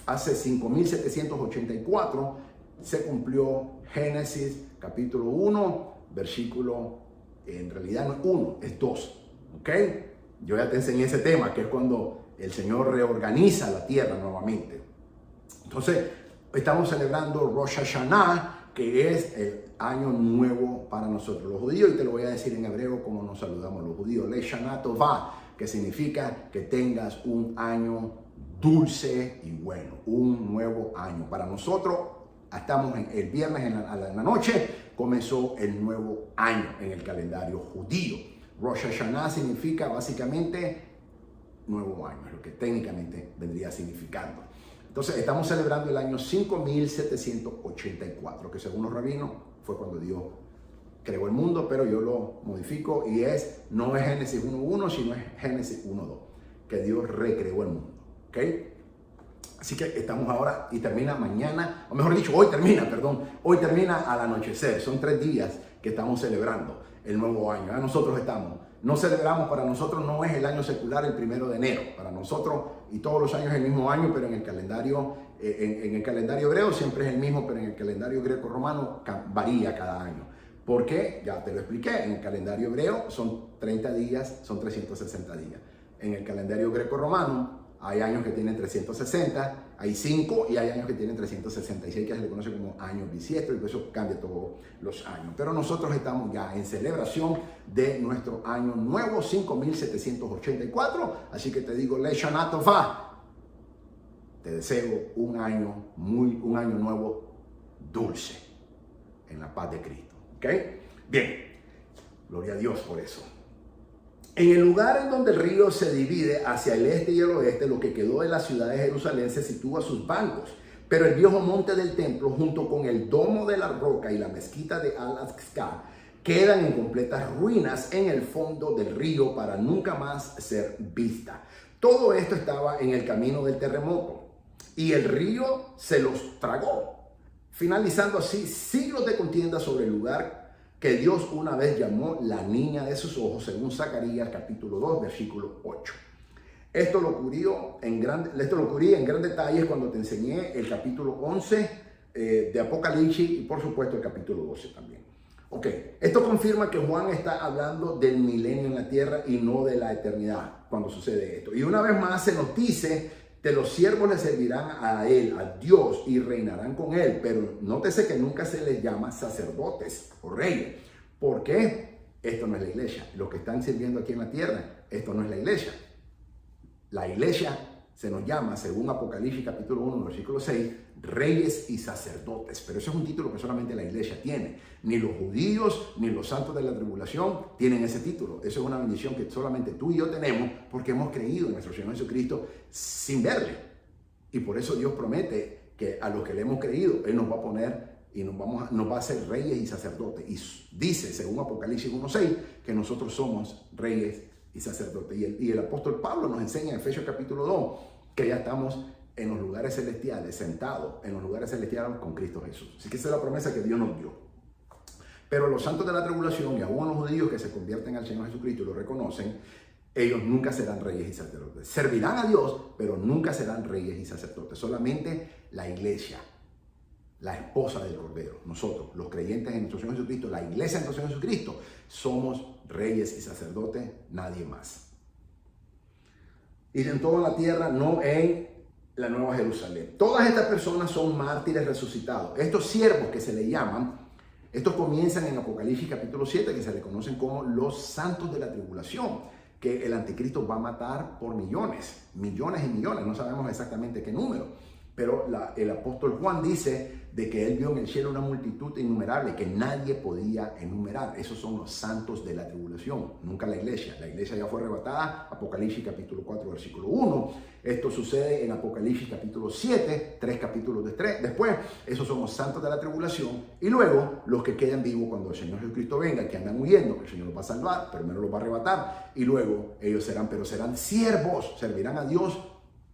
hace 5784 se cumplió Génesis capítulo 1, versículo, en realidad no es 1, es 2, ¿ok? Yo ya te enseñé ese tema, que es cuando el Señor reorganiza la tierra nuevamente. Entonces, estamos celebrando Rosh Hashanah, que es el año nuevo para nosotros los judíos, y te lo voy a decir en hebreo como nos saludamos los judíos: Le Shana Tová, que significa que tengas un año dulce y bueno, un nuevo año. Para nosotros, estamos el viernes a la noche, comenzó el nuevo año en el calendario judío. Rosh Hashanah significa básicamente nuevo año, es lo que técnicamente vendría significando. Entonces, estamos celebrando el año 5784, que según los rabinos fue cuando Dios creó el mundo, pero yo lo modifico y no es Génesis 1.1, sino es Génesis 1.2, que Dios recreó el mundo. ¿Ok? Así que estamos ahora y termina mañana, o mejor dicho, hoy termina al anochecer. Son 3 días que estamos celebrando el nuevo año. Nosotros no celebramos, para nosotros no es el año secular el 1 de enero. Para nosotros, y todos los años es el mismo año, pero en el calendario hebreo siempre es el mismo, pero en el calendario greco-romano varía cada año. ¿Por qué? Ya te lo expliqué. En el calendario hebreo son 30 días, son 360 días. En el calendario greco-romano hay años que tienen 360, hay 5 y hay años que tienen 366, que se le conoce como año bisiesto, y por eso cambia todos los años. Pero nosotros estamos ya en celebración de nuestro año nuevo, 5784. Así que te digo, Le Shana Tová. Te deseo un año nuevo dulce en la paz de Cristo. ¿Ok? Bien. Gloria a Dios por eso. En el lugar en donde el río se divide hacia el este y el oeste, lo que quedó de la ciudad de Jerusalén se sitúa sus bancos. Pero el viejo monte del templo, junto con el domo de la roca y la mezquita de Al-Aqsa, quedan en completas ruinas en el fondo del río para nunca más ser vista. Todo esto estaba en el camino del terremoto y el río se los tragó, finalizando así siglos de contienda sobre el lugar que Dios una vez llamó la niña de sus ojos, según Zacarías capítulo 2, versículo 8. Esto lo cubrí en gran detalle cuando te enseñé el capítulo 11 de Apocalipsis y por supuesto el capítulo 12 también. Ok, esto confirma que Juan está hablando del milenio en la tierra y no de la eternidad cuando sucede esto. Y una vez más se nos dice que los siervos le servirán a él, a Dios, y reinarán con él. Pero nótese que nunca se les llama sacerdotes o reyes. ¿Por qué? Esto no es la iglesia. Los que están sirviendo aquí en la tierra, esto no es la iglesia. La iglesia se nos llama, según Apocalipsis capítulo 1, versículo 6, reyes y sacerdotes. Pero eso es un título que solamente la iglesia tiene. Ni los judíos, ni los santos de la tribulación tienen ese título. Eso es una bendición que solamente tú y yo tenemos porque hemos creído en nuestro Señor Jesucristo sin verle. Y por eso Dios promete que a los que le hemos creído, Él nos va a poner y nos va a hacer reyes y sacerdotes. Y dice, según Apocalipsis 1:6, que nosotros somos reyes y sacerdotes. Y el apóstol Pablo nos enseña en Efesios capítulo 2 que ya estamos en los lugares celestiales, sentados en los lugares celestiales con Cristo Jesús. Así que esa es la promesa que Dios nos dio. Pero los santos de la tribulación y aún los judíos que se convierten al Señor Jesucristo y lo reconocen, ellos nunca serán reyes y sacerdotes. Servirán a Dios, pero nunca serán reyes y sacerdotes. Solamente la iglesia, la esposa del Cordero, nosotros, los creyentes en nuestro Señor Jesucristo, la iglesia en nuestro Señor Jesucristo, somos reyes y sacerdotes, nadie más. Y en toda la tierra, no en la Nueva Jerusalén. Todas estas personas son mártires resucitados. Estos siervos que se le llaman, estos comienzan en Apocalipsis capítulo 7, que se le conocen como los santos de la tribulación, que el anticristo va a matar por millones, millones y millones, no sabemos exactamente qué número. Pero el apóstol Juan dice de que él vio en el cielo una multitud innumerable que nadie podía enumerar. Esos son los santos de la tribulación, nunca la iglesia. La iglesia ya fue arrebatada, Apocalipsis capítulo 4, versículo 1. Esto sucede en Apocalipsis capítulo 7, 3 capítulos después. Esos son los santos de la tribulación. Y luego los que quedan vivos cuando el Señor Jesucristo venga, que andan huyendo, que el Señor los va a salvar, primero los va a arrebatar. Y luego ellos serán siervos, servirán a Dios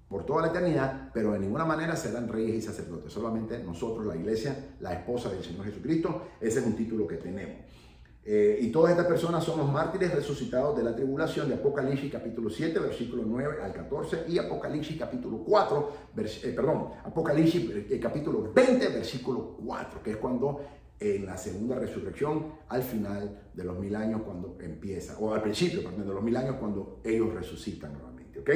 por toda la eternidad, pero de ninguna manera serán reyes y sacerdotes. Solamente nosotros, la iglesia, la esposa del Señor Jesucristo, ese es un título que tenemos. Y todas estas personas son los mártires resucitados de la tribulación de Apocalipsis capítulo 7, versículo 9 al 14 y Apocalipsis capítulo 4, Apocalipsis capítulo 20, versículo 4, que es cuando en la segunda resurrección, al final de los 1000 años cuando empieza, o al principio, de los 1000 años cuando ellos resucitan nuevamente, ¿ok?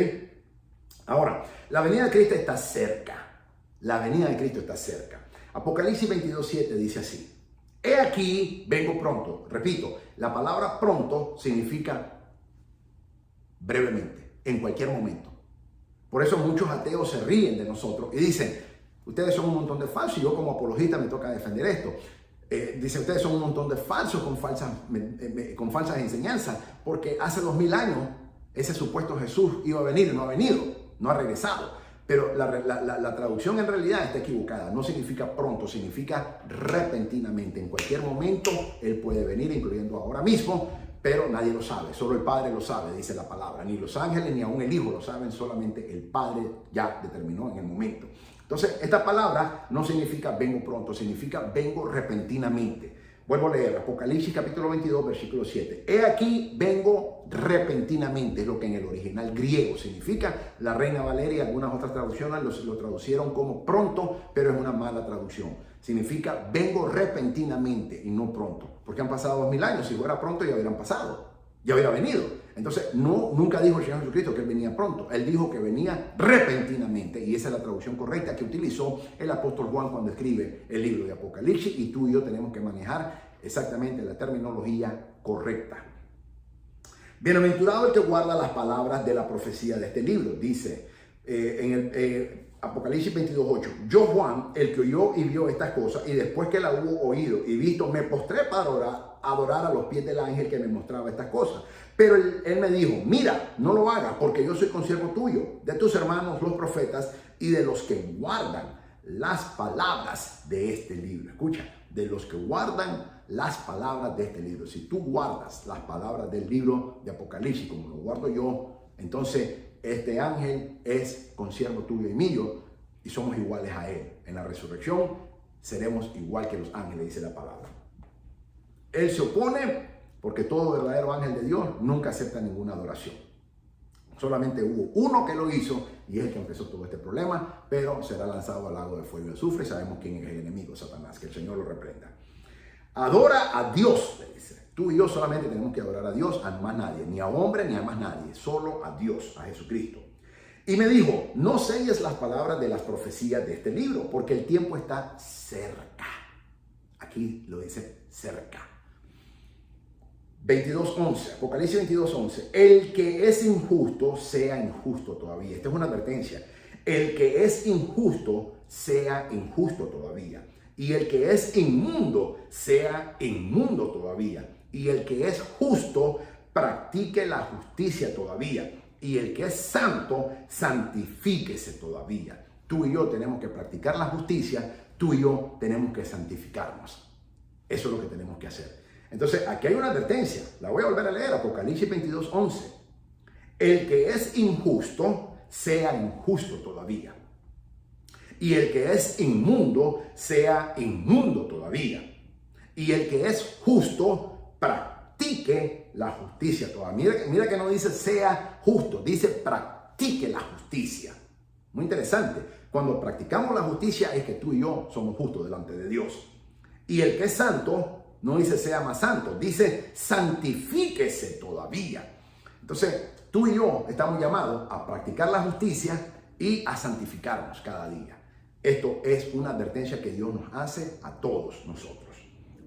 Ahora, la venida de Cristo está cerca. La venida de Cristo está cerca. Apocalipsis 22:7 dice así: he aquí, vengo pronto. Repito, la palabra pronto significa brevemente, en cualquier momento. Por eso muchos ateos se ríen de nosotros y dicen, ustedes son un montón de falsos, y yo como apologista me toca defender esto. Dice, ustedes son un montón de falsos con falsas enseñanzas, porque hace 2000 años ese supuesto Jesús iba a venir y no ha venido. No ha regresado, pero la traducción en realidad está equivocada. No significa pronto, significa repentinamente. En cualquier momento Él puede venir, incluyendo ahora mismo, pero nadie lo sabe. Solo el Padre lo sabe, dice la palabra. Ni los ángeles ni aún el Hijo lo saben, solamente el Padre ya determinó en el momento. Entonces, esta palabra no significa vengo pronto, significa vengo repentinamente. Vuelvo a leer, Apocalipsis capítulo 22, versículo 7. He aquí, vengo repentinamente, es lo que en el original griego significa. La Reina Valeria y algunas otras traducciones lo traducieron como pronto, pero es una mala traducción. Significa vengo repentinamente y no pronto, porque han pasado 2000 años. Si fuera pronto ya hubieran pasado, ya hubiera venido. Entonces, nunca dijo el Señor Jesucristo que Él venía pronto. Él dijo que venía repentinamente. Y esa es la traducción correcta que utilizó el apóstol Juan cuando escribe el libro de Apocalipsis. Y tú y yo tenemos que manejar exactamente la terminología correcta. Bienaventurado el que guarda las palabras de la profecía de este libro. Dice en el Apocalipsis 22:8. Yo, Juan, el que oyó y vio estas cosas, y después que la hubo oído y visto, me postré para adorar a los pies del ángel que me mostraba estas cosas. Pero él me dijo, mira, no lo hagas, porque yo soy consiervo tuyo, de tus hermanos los profetas y de los que guardan las palabras de este libro. Escucha, de los que guardan las palabras de este libro. Si tú guardas las palabras del libro de Apocalipsis, como lo guardo yo, entonces este ángel es consiervo tuyo y mío, y somos iguales a él. En la resurrección seremos igual que los ángeles, dice la palabra. Él se opone porque todo verdadero ángel de Dios nunca acepta ninguna adoración. Solamente hubo uno que lo hizo y es el que empezó todo este problema, pero será lanzado al lago de fuego y azufre. Sabemos quién es el enemigo, Satanás, que el Señor lo reprenda. Adora a Dios, le dice. Tú y yo solamente tenemos que adorar a Dios, a más nadie, ni a hombre ni a más nadie, solo a Dios, a Jesucristo. Y me dijo, no selles las palabras de las profecías de este libro, porque el tiempo está cerca. Aquí lo dice cerca. 22:11, Apocalipsis 22:11. El que es injusto, sea injusto todavía. Esta es una advertencia. El que es injusto, sea injusto todavía. Y el que es inmundo, sea inmundo todavía. Y el que es justo, practique la justicia todavía. Y el que es santo, santifíquese todavía. Tú y yo tenemos que practicar la justicia. Tú y yo tenemos que santificarnos. Eso es lo que tenemos que hacer. Entonces, aquí hay una advertencia. La voy a volver a leer. Apocalipsis 22:11. El que es injusto, sea injusto todavía. Y el que es inmundo, sea inmundo todavía. Y el que es justo, practique la justicia todavía. Mira que no dice sea justo, dice practique la justicia. Muy interesante. Cuando practicamos la justicia es que tú y yo somos justos delante de Dios. Y el que es santo, no dice sea más santo, dice santifíquese todavía. Entonces, tú y yo estamos llamados a practicar la justicia y a santificarnos cada día. Esto es una advertencia que Dios nos hace a todos nosotros.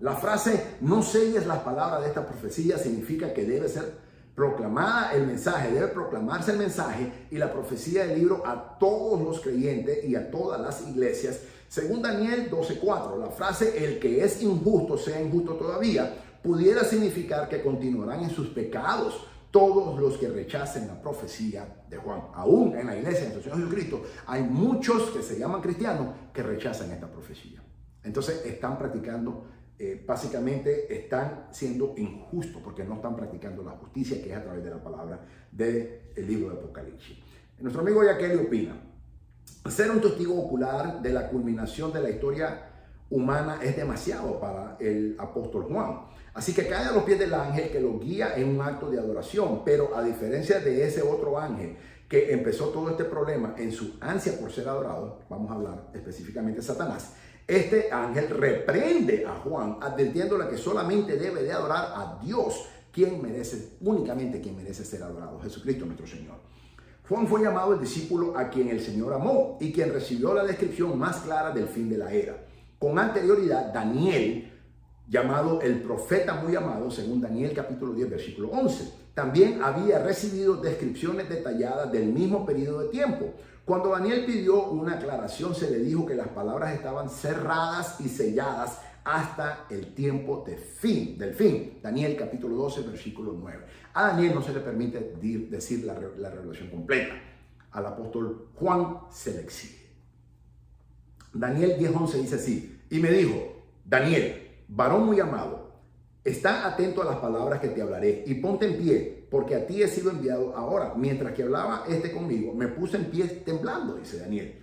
La frase no selles las palabras de esta profecía significa que debe ser proclamada el mensaje, debe proclamarse el mensaje y la profecía del libro a todos los creyentes y a todas las iglesias. Según Daniel 12:4, la frase el que es injusto sea injusto todavía pudiera significar que continuarán en sus pecados todos los que rechacen la profecía de Juan. Aún en la iglesia de Señor Jesucristo hay muchos que se llaman cristianos que rechazan esta profecía. Entonces están practicando, básicamente están siendo injustos porque no están practicando la justicia que es a través de la palabra del libro de Apocalipsis. Nuestro amigo Yaqueli opina: ser un testigo ocular de la culminación de la historia humana es demasiado para el apóstol Juan. Así que cae a los pies del ángel que lo guía en un acto de adoración. Pero a diferencia de ese otro ángel que empezó todo este problema en su ansia por ser adorado, vamos a hablar específicamente de Satanás, este ángel reprende a Juan advirtiéndole que solamente debe de adorar a Dios, únicamente quien merece ser adorado, Jesucristo nuestro Señor. Juan fue llamado el discípulo a quien el Señor amó y quien recibió la descripción más clara del fin de la era. Con anterioridad, Daniel, llamado el profeta muy amado, según Daniel capítulo 10, versículo 11, también había recibido descripciones detalladas del mismo periodo de tiempo. Cuando Daniel pidió una aclaración, se le dijo que las palabras estaban cerradas y selladas hasta el tiempo del fin. Daniel capítulo 12, versículo 9. A Daniel no se le permite decir la revelación completa. Al apóstol Juan se le exige. Daniel 10:11 dice así: y me dijo, Daniel, varón muy amado, está atento a las palabras que te hablaré y ponte en pie, porque a ti he sido enviado ahora. Mientras que hablaba conmigo, me puse en pie temblando, dice Daniel.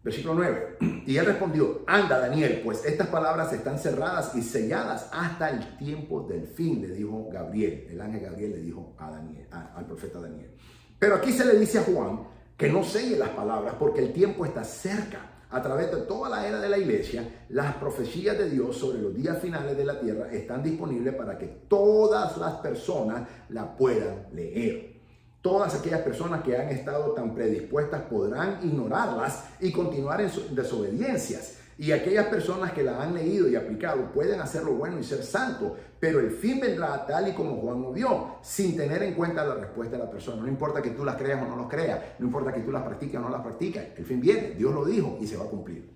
Versículo 9. Y él respondió: anda, Daniel, pues estas palabras están cerradas y selladas hasta el tiempo del fin, le dijo Gabriel. El ángel Gabriel le dijo al profeta Daniel. Pero aquí se le dice a Juan que no selle las palabras porque el tiempo está cerca. A través de toda la era de la iglesia, las profecías de Dios sobre los días finales de la tierra están disponibles para que todas las personas la puedan leer. Todas aquellas personas que han estado tan predispuestas podrán ignorarlas y continuar en desobediencias. Y aquellas personas que la han leído y aplicado pueden hacer lo bueno y ser santos, pero el fin vendrá tal y como Juan lo vio, sin tener en cuenta la respuesta de la persona. No importa que tú las creas o no las creas, no importa que tú las practiques o no las practiques, el fin viene, Dios lo dijo y se va a cumplir.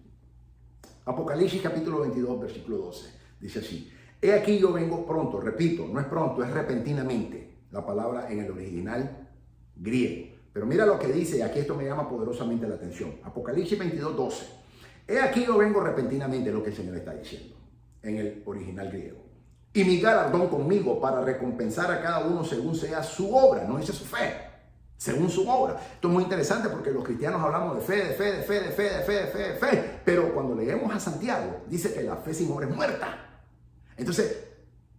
Apocalipsis capítulo 22, versículo 12, dice así: he aquí yo vengo pronto, repito, no es pronto, es repentinamente, la palabra en el original griego. Pero mira lo que dice, y aquí esto me llama poderosamente la atención. Apocalipsis 22, 12. He aquí yo vengo repentinamente, lo que el Señor está diciendo en el original griego. Y mi galardón conmigo para recompensar a cada uno según sea su obra. No dice su fe, según su obra. Esto es muy interesante porque los cristianos hablamos de fe. Pero cuando leemos a Santiago, dice que la fe sin obra es muerta. Entonces,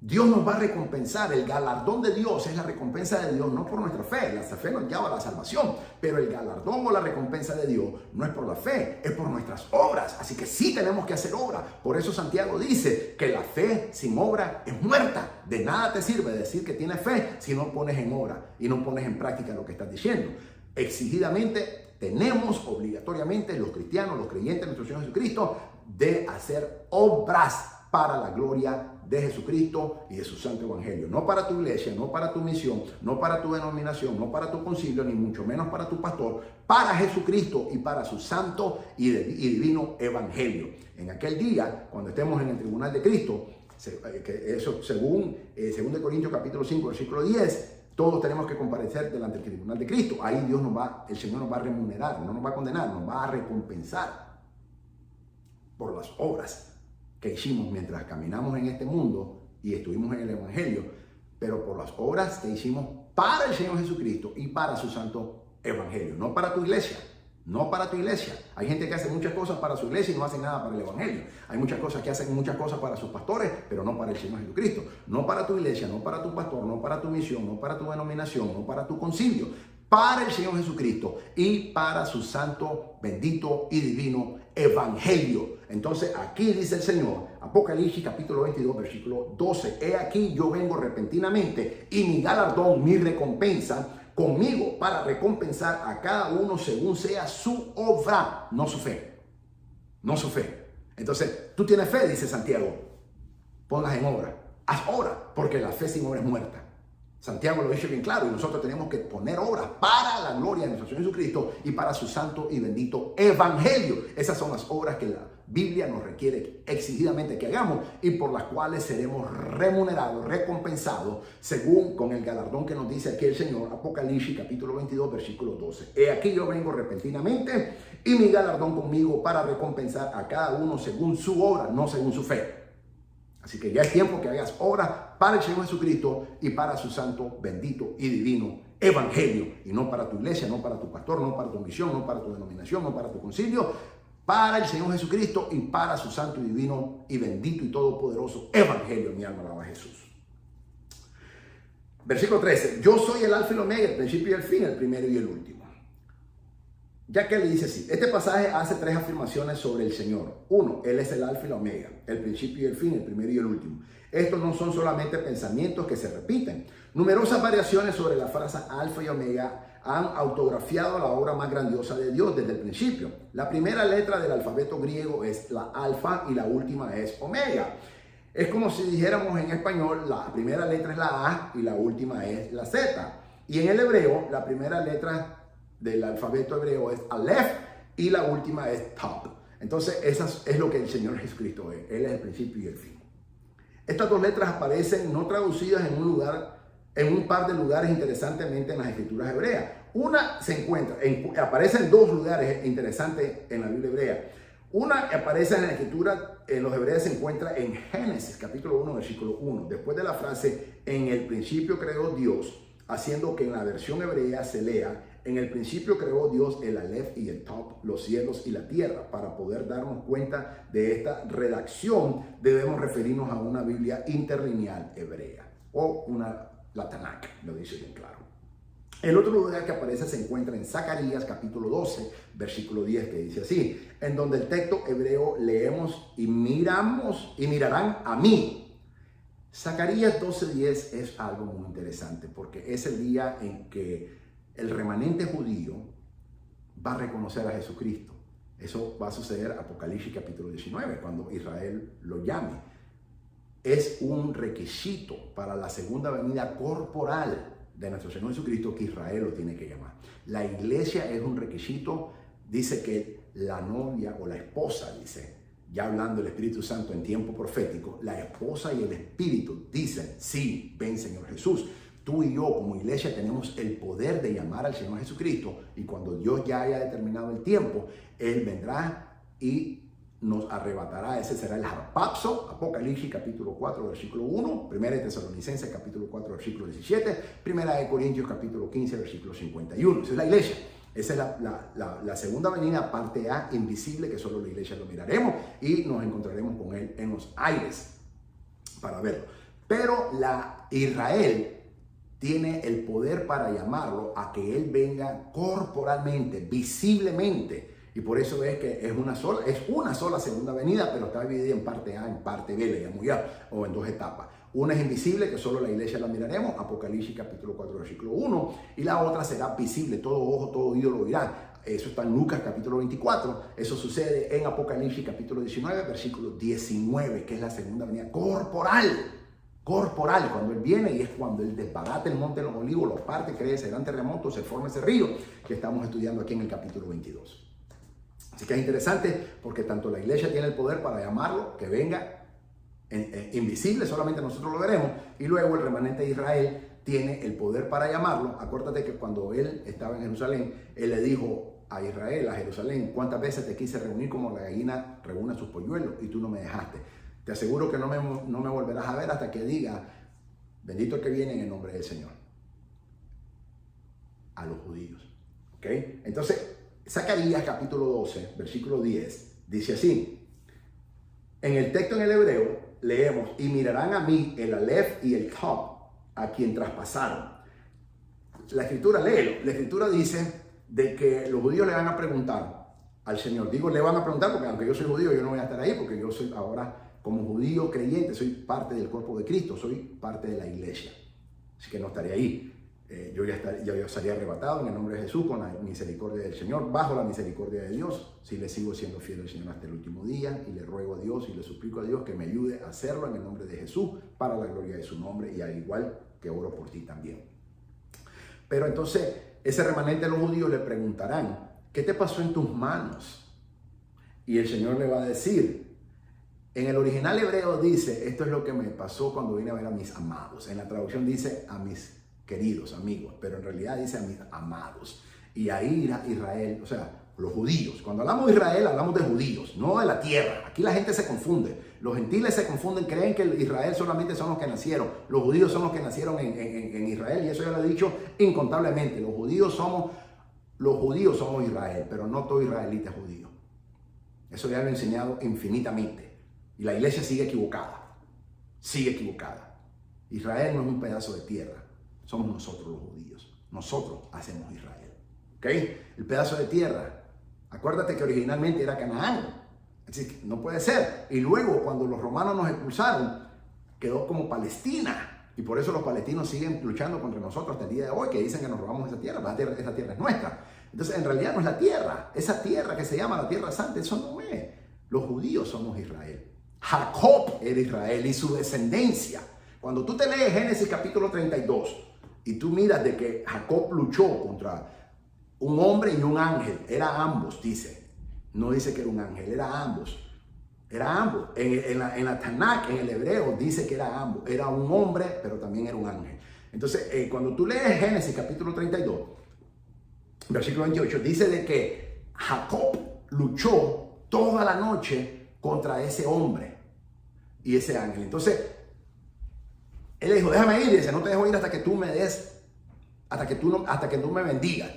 Dios nos va a recompensar. El galardón de Dios es la recompensa de Dios, no por nuestra fe. La fe nos lleva a la salvación, pero el galardón o la recompensa de Dios no es por la fe, es por nuestras obras. Así que sí tenemos que hacer obra. Por eso Santiago dice que la fe sin obra es muerta. De nada te sirve decir que tienes fe si no pones en obra y no pones en práctica lo que estás diciendo. Exigidamente tenemos obligatoriamente los cristianos, los creyentes de nuestro Señor Jesucristo, de hacer obras para la gloria de Jesucristo y de su santo evangelio. No para tu iglesia, no para tu misión, no para tu denominación, no para tu concilio, ni mucho menos para tu pastor, para Jesucristo y para su santo y divino evangelio. En aquel día, cuando estemos en el tribunal de Cristo, eso según 2 Corintios capítulo 5, versículo 10, todos tenemos que comparecer delante del tribunal de Cristo. Ahí el Señor nos va a remunerar, no nos va a condenar, nos va a recompensar por las obras que hicimos mientras caminamos en este mundo y estuvimos en el evangelio, pero por las obras que hicimos para el Señor Jesucristo y para su santo evangelio, no para tu iglesia. No para tu iglesia. Hay gente que hace muchas cosas para su iglesia y no hace nada para el evangelio. Hay muchas cosas que hacen muchas cosas para sus pastores, pero no para el Señor Jesucristo. No para tu iglesia, no para tu pastor, no para tu misión, no para tu denominación, no para tu concilio. Para el Señor Jesucristo y para su santo, bendito y divino evangelio. Entonces aquí dice el Señor, Apocalipsis capítulo 22, versículo 12. He aquí yo vengo repentinamente y mi galardón, mi recompensa, conmigo para recompensar a cada uno según sea su obra, no su fe. No su fe. Entonces, tú tienes fe, dice Santiago, ponlas en obra. Haz obra, porque la fe sin obra es muerta. Santiago lo dice bien claro y nosotros tenemos que poner obras para la gloria de nuestro Señor Jesucristo y para su santo y bendito evangelio. Esas son las obras que la Biblia nos requiere exigidamente que hagamos y por las cuales seremos remunerados, recompensados, según con el galardón que nos dice aquí el Señor, Apocalipsis capítulo 22, versículo 12. He aquí yo vengo repentinamente y mi galardón conmigo para recompensar a cada uno según su obra, no según su fe. Así que ya es tiempo que hagas obras para el Señor Jesucristo y para su santo, bendito y divino evangelio. Y no para tu iglesia, no para tu pastor, no para tu misión, no para tu denominación, no para tu concilio. Para el Señor Jesucristo y para su santo y divino y bendito y todopoderoso evangelio. Mi alma alaba a Jesús. Versículo 13. Yo soy el alfa y el omega, el principio y el fin, el primero y el último. Ya que le dice así, este pasaje hace tres afirmaciones sobre el Señor. Uno, Él es el alfa y la omega, el principio y el fin, el primero y el último. Estos no son solamente pensamientos que se repiten. Numerosas variaciones sobre la frase alfa y omega han autografiado la obra más grandiosa de Dios desde el principio. La primera letra del alfabeto griego es la alfa y la última es omega. Es como si dijéramos en español, la primera letra es la A y la última es la Z. Y en el hebreo, la primera letra del alfabeto hebreo es Aleph y la última es Tav. Entonces, eso es lo que el Señor Jesucristo es. Él es el principio y el fin. Estas dos letras aparecen no traducidas en un par de lugares interesantemente en las escrituras hebreas. Una se encuentra, aparece en dos lugares interesantes en la Biblia hebrea. Una aparece en la escritura, en los hebreos se encuentra en Génesis, capítulo 1, versículo 1. Después de la frase, en el principio creó Dios, haciendo que en la versión hebrea se lea, en el principio creó Dios el Aleph y el Tav, los cielos y la tierra. Para poder darnos cuenta de esta redacción, debemos referirnos a una Biblia interlineal hebrea o la Tanakh, lo dice bien claro. El otro lugar que aparece se encuentra en Zacarías capítulo 12, versículo 10, que dice así, en donde el texto hebreo leemos y mirarán a mí. Zacarías 12:10 es algo muy interesante porque es el día en que el remanente judío va a reconocer a Jesucristo. Eso va a suceder en Apocalipsis capítulo 19, cuando Israel lo llame. Es un requisito para la segunda venida corporal de nuestro Señor Jesucristo que Israel lo tiene que llamar. La iglesia es un requisito, dice que la novia o la esposa, dice, ya hablando del Espíritu Santo en tiempo profético, la esposa y el Espíritu dicen, sí, ven Señor Jesús. Tú y yo como iglesia tenemos el poder de llamar al Señor Jesucristo y cuando Dios ya haya determinado el tiempo, Él vendrá y nos arrebatará. Ese será el harpazo. Apocalipsis capítulo 4 versículo 1, 1 Tesalonicenses capítulo 4 versículo 17, 1 Corintios capítulo 15 versículo 51. Esa es la iglesia. Esa es la segunda venida, parte A, invisible, que solo la iglesia lo miraremos y nos encontraremos con Él en los aires para verlo. Pero Israel tiene el poder para llamarlo a que Él venga corporalmente, visiblemente. Y por eso es que es una sola segunda venida, pero está dividida en parte A, en parte B, le llamo ya, o en dos etapas. Una es invisible, que solo la iglesia la miraremos, Apocalipsis capítulo 4, versículo 1, y la otra será visible, todo ojo, todo oído lo oirá. Eso está en Lucas capítulo 24, eso sucede en Apocalipsis capítulo 19, versículo 19, que es la segunda venida corporal, cuando Él viene, y es cuando Él desbarata el monte de los olivos, lo parte, crea ese gran terremoto, se forma ese río que estamos estudiando aquí en el capítulo 22. Así que es interesante porque tanto la iglesia tiene el poder para llamarlo, que venga invisible, solamente nosotros lo veremos, y luego el remanente de Israel tiene el poder para llamarlo. Acuérdate que cuando Él estaba en Jerusalén, Él le dijo a Israel, a Jerusalén: ¿cuántas veces te quise reunir como la gallina reúne sus polluelos y tú no me dejaste? Te aseguro que no me volverás a ver hasta que diga: bendito el que viene en el nombre del Señor. A los judíos. ¿Ok? Entonces, Zacarías capítulo 12, versículo 10, dice así. En el texto en el hebreo leemos: y mirarán a mí el Aleph y el Tav, a quien traspasaron. La escritura, léelo. La escritura dice de que los judíos le van a preguntar al Señor. Digo, le van a preguntar porque aunque yo soy judío, yo no voy a estar ahí, porque yo soy ahora, como judío creyente, soy parte del cuerpo de Cristo, soy parte de la iglesia. Así que no estaré ahí. Yo estaría arrebatado en el nombre de Jesús, con la misericordia del Señor, bajo la misericordia de Dios, si le sigo siendo fiel al Señor hasta el último día, y le ruego a Dios y le suplico a Dios que me ayude a hacerlo en el nombre de Jesús, para la gloria de su nombre, y al igual que oro por ti también. Pero entonces, ese remanente de los judíos le preguntarán: ¿qué te pasó en tus manos? Y el Señor le va a decir, en el original hebreo dice: esto es lo que me pasó cuando vine a ver a mis amados. En la traducción dice: a mis queridos amigos, pero en realidad dice: a mis amados. Y ahí irá Israel, o sea, los judíos. Cuando hablamos de Israel, hablamos de judíos, no de la tierra. Aquí la gente se confunde. Los gentiles se confunden, creen que Israel solamente son los que nacieron. Los judíos son los que nacieron en Israel, y eso ya lo he dicho incontablemente. Los judíos somos Israel, pero no todo israelita es judío. Eso ya lo he enseñado infinitamente. Y la iglesia sigue equivocada. Sigue equivocada. Israel no es un pedazo de tierra. Somos nosotros los judíos. Nosotros hacemos Israel. ¿Ok? El pedazo de tierra. Acuérdate que originalmente era Canaán. Así que no puede ser. Y luego, cuando los romanos nos expulsaron, quedó como Palestina. Y por eso los palestinos siguen luchando contra nosotros hasta el día de hoy, que dicen que nos robamos esa tierra. Esa tierra es nuestra. Entonces, en realidad no es la tierra. Esa tierra que se llama la Tierra Santa, eso no es. Los judíos somos Israel. Jacob era Israel y su descendencia. Cuando tú te lees Génesis capítulo 32 y tú miras de que Jacob luchó contra un hombre y un ángel, era ambos, dice. No dice que era un ángel, era ambos. Era ambos. En la Tanakh, en el hebreo, dice que era ambos. Era un hombre, pero también era un ángel. Entonces, cuando tú lees Génesis capítulo 32, versículo 28, dice de que Jacob luchó toda la noche contra ese hombre y ese ángel. Entonces, él le dijo: déjame ir. Y dice: no te dejo ir hasta que tú me des, hasta que tú me bendigas.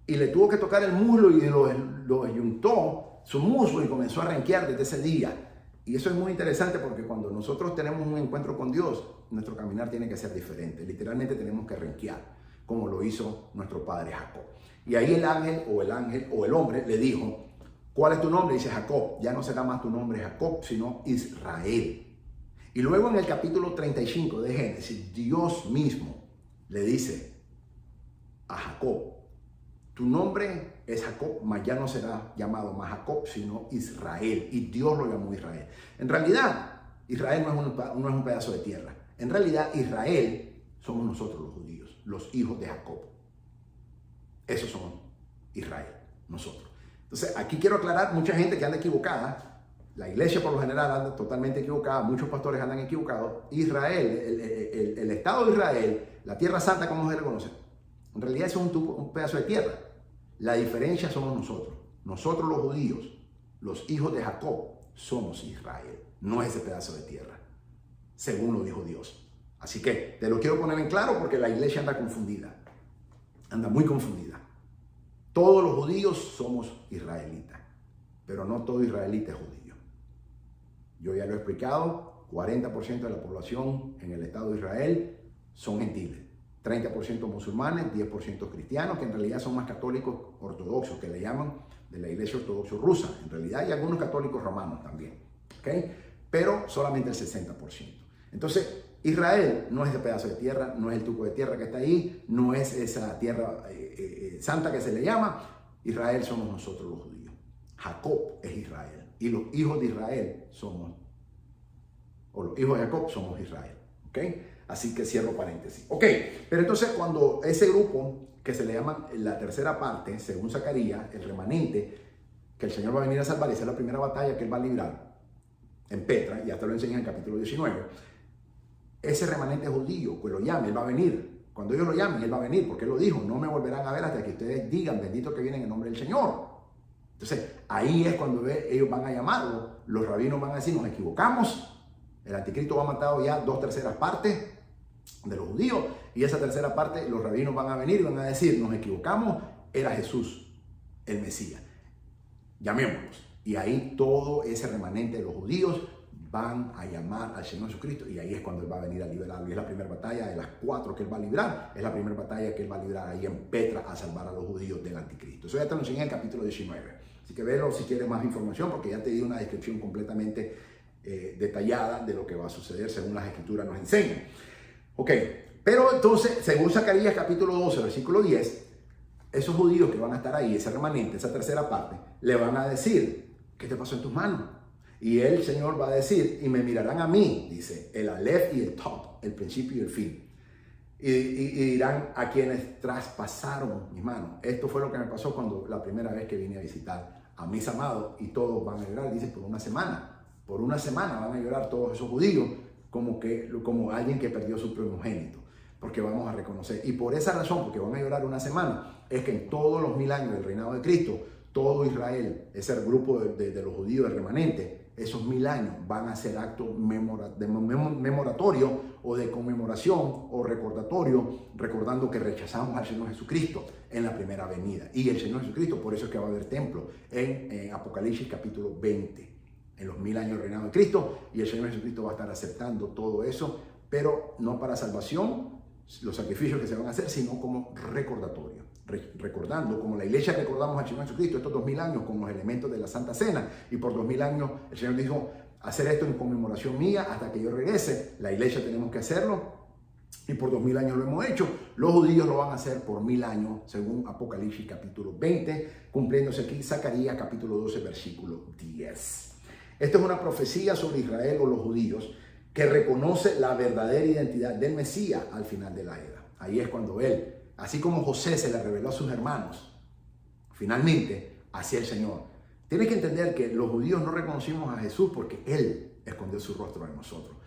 Y le tuvo que tocar el muslo y lo ayuntó su muslo y comenzó a renquear desde ese día. Y eso es muy interesante porque cuando nosotros tenemos un encuentro con Dios, nuestro caminar tiene que ser diferente. Literalmente tenemos que renquear, como lo hizo nuestro padre Jacob. Y ahí el ángel o el hombre le dijo: ¿cuál es tu nombre? Y dice: Jacob. Ya no será más tu nombre Jacob, sino Israel. Y luego en el capítulo 35 de Génesis, Dios mismo le dice a Jacob: tu nombre es Jacob, mas ya no será llamado más Jacob, sino Israel. Y Dios lo llamó Israel. En realidad, Israel no es un pedazo de tierra. En realidad, Israel somos nosotros los judíos, los hijos de Jacob. Esos somos Israel, nosotros. Entonces, aquí quiero aclarar, mucha gente que anda equivocada. La iglesia por lo general anda totalmente equivocada, muchos pastores andan equivocados. Israel, el Estado de Israel, la Tierra Santa, como se le conoce, en realidad eso es un pedazo de tierra. La diferencia somos nosotros. Nosotros los judíos, los hijos de Jacob, somos Israel. No es ese pedazo de tierra, según lo dijo Dios. Así que te lo quiero poner en claro porque la iglesia anda confundida. Anda muy confundida. Todos los judíos somos israelitas, pero no todo israelita es judío. Yo ya lo he explicado 40% de la población en el Estado de Israel son gentiles. 30% musulmanes, 10% cristianos, que en realidad son más católicos ortodoxos, que le llaman de la Iglesia Ortodoxa Rusa. En realidad hay algunos católicos romanos también, ¿okay? Pero solamente el 60%. Entonces, Israel no es ese pedazo de tierra, no es el tuco de tierra que está ahí, no es esa tierra santa que se le llama. Israel somos nosotros los judíos. Jacob es Israel. Y los hijos de Israel somos, o los hijos de Jacob somos Israel. ¿Ok? Así que cierro paréntesis. Ok, pero entonces cuando ese grupo que se le llama la tercera parte, según Zacarías, el remanente, que el Señor va a venir a salvar, esa es la primera batalla que Él va a librar en Petra, y hasta lo enseña en el capítulo 19, ese remanente judío, pues lo llame, Él va a venir. Cuando ellos lo llamen, Él va a venir, porque Él lo dijo, no me volverán a ver hasta que ustedes digan, bendito que viene en el nombre del Señor. Entonces, ahí es cuando ellos van a llamarlo, los rabinos van a decir, nos equivocamos, el anticristo ha matado ya 2/3 partes de los judíos, y esa tercera parte, los rabinos van a venir y van a decir, nos equivocamos, era Jesús, el Mesías. Llamémoslos. Y ahí todo ese remanente de los judíos van a llamar al Señor Jesucristo, y ahí es cuando Él va a venir a liberarlo. Y es la primera batalla de las 4 que Él va a librar, es la primera batalla que Él va a librar ahí en Petra a salvar a los judíos del anticristo. Eso ya te lo enseñé en el capítulo 19. Así que velo si quieres más información, porque ya te di una descripción completamente detallada de lo que va a suceder según las escrituras nos enseñan. Ok, pero entonces, según Zacarías capítulo 12, versículo 10, esos judíos que van a estar ahí, ese remanente, esa tercera parte, le van a decir, ¿qué te pasó en tus manos? Y el Señor va a decir, y me mirarán a mí, dice, el Aleph y el Top, el principio y el fin. Y dirán a quienes traspasaron mis manos. Esto fue lo que me pasó cuando la primera vez que vine a visitar a mis amados, y todos van a llorar, dice, por una semana. Por una semana van a llorar todos esos judíos como alguien que perdió su primogénito, porque vamos a reconocer. Y por esa razón, porque van a llorar una semana, es que en todos los 1000 años del reinado de Cristo, todo Israel, ese grupo de los judíos, el remanente, esos 1000 años van a ser actos de memoratorio o de conmemoración o recordatorio, recordando que rechazamos al Señor Jesucristo en la primera venida. Y el Señor Jesucristo, por eso es que va a haber templo en Apocalipsis capítulo 20. En los 1000 años del reinado de Cristo, y el Señor Jesucristo va a estar aceptando todo eso, pero no para salvación, los sacrificios que se van a hacer, sino como recordatorio. Recordando, como la iglesia recordamos al Señor Jesucristo estos 2000 años con los elementos de la Santa Cena, y por 2000 años el Señor dijo, hacer esto en conmemoración mía hasta que yo regrese. La iglesia tenemos que hacerlo, y por 2000 años lo hemos hecho. Los judíos lo van a hacer por 1000 años, según Apocalipsis capítulo 20, cumpliéndose aquí Zacarías capítulo 12, versículo 10. Esta es una profecía sobre Israel o los judíos que reconoce la verdadera identidad del Mesías al final de la era. Ahí es cuando Él, así como José se le reveló a sus hermanos, finalmente hacia el Señor. Tienes que entender que los judíos no reconocimos a Jesús porque Él escondió su rostro de nosotros.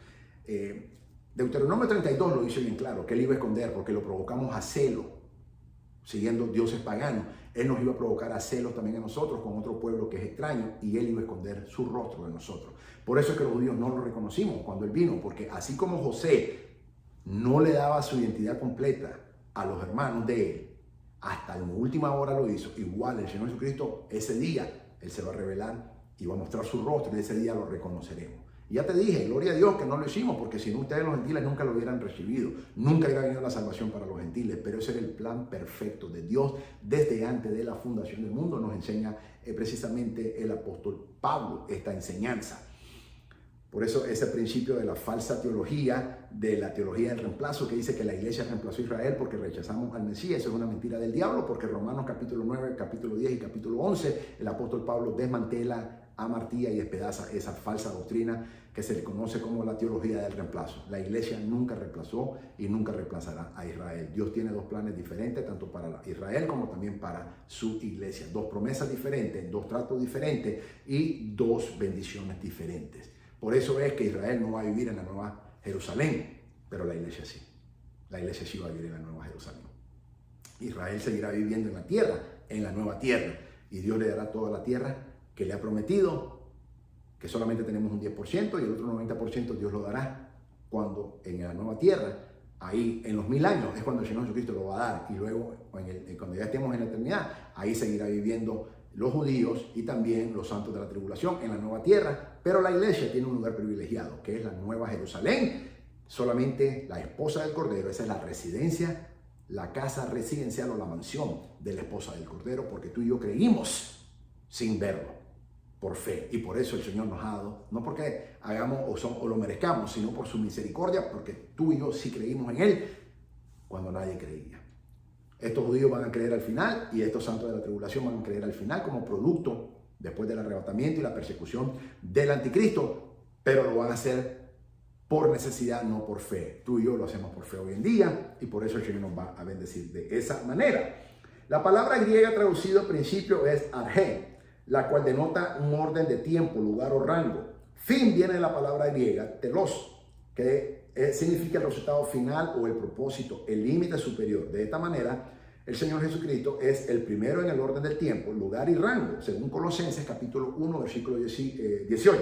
Deuteronomio 32 lo dice bien claro, que Él iba a esconder porque lo provocamos a celo, siguiendo dioses paganos. Él nos iba a provocar a celos también a nosotros con otro pueblo que es extraño, y Él iba a esconder su rostro de nosotros. Por eso es que los judíos no lo reconocimos cuando Él vino, porque así como José no le daba su identidad completa a los hermanos de Él, hasta la última hora lo hizo, igual el Señor Jesucristo, ese día Él se va a revelar y va a mostrar su rostro, y ese día lo reconoceremos. Y ya te dije, gloria a Dios que no lo hicimos, porque si no, ustedes los gentiles nunca lo hubieran recibido. Nunca hubiera venido la salvación para los gentiles, pero ese era el plan perfecto de Dios desde antes de la fundación del mundo. Nos enseña precisamente el apóstol Pablo esta enseñanza. Por eso ese principio de la falsa teología, de la teología del reemplazo, que dice que la iglesia reemplazó a Israel porque rechazamos al Mesías, eso es una mentira del diablo, porque Romanos capítulo 9, capítulo 10 y capítulo 11, el apóstol Pablo desmantela, amartilla y despedaza esa falsa doctrina que se le conoce como la teología del reemplazo. La iglesia nunca reemplazó y nunca reemplazará a Israel. Dios tiene dos planes diferentes, tanto para Israel como también para su iglesia. Dos promesas diferentes, dos tratos diferentes y dos bendiciones diferentes. Por eso es que Israel no va a vivir en la Nueva Jerusalén, pero la iglesia sí. La iglesia sí va a vivir en la Nueva Jerusalén. Israel seguirá viviendo en la nueva tierra, y Dios le dará toda la tierra que le ha prometido, que solamente tenemos un 10%, y el otro 90% Dios lo dará cuando en la nueva tierra, ahí en los 1000 años, es cuando el Señor Jesucristo lo va a dar, y luego cuando ya estemos en la eternidad, ahí seguirá viviendo los judíos y también los santos de la tribulación en la nueva tierra, pero la iglesia tiene un lugar privilegiado, que es la Nueva Jerusalén. Solamente la esposa del Cordero, esa es la residencia, la casa residencial o la mansión de la esposa del Cordero, porque tú y yo creímos sin verlo, por fe. Y por eso el Señor nos ha dado, no porque hagamos o lo merezcamos, sino por su misericordia, porque tú y yo sí creímos en Él cuando nadie creía. Estos judíos van a creer al final y estos santos de la tribulación van a creer al final como producto después del arrebatamiento y la persecución del anticristo, pero lo van a hacer por necesidad, no por fe. Tú y yo lo hacemos por fe hoy en día y por eso el Señor nos va a bendecir de esa manera. La palabra griega traducida al principio es arge, la cual denota un orden de tiempo, lugar o rango. Fin viene de la palabra griega telos, que significa el resultado final o el propósito, el límite superior. De esta manera, el Señor Jesucristo es el primero en el orden del tiempo, lugar y rango, según Colosenses capítulo 1, versículo 18.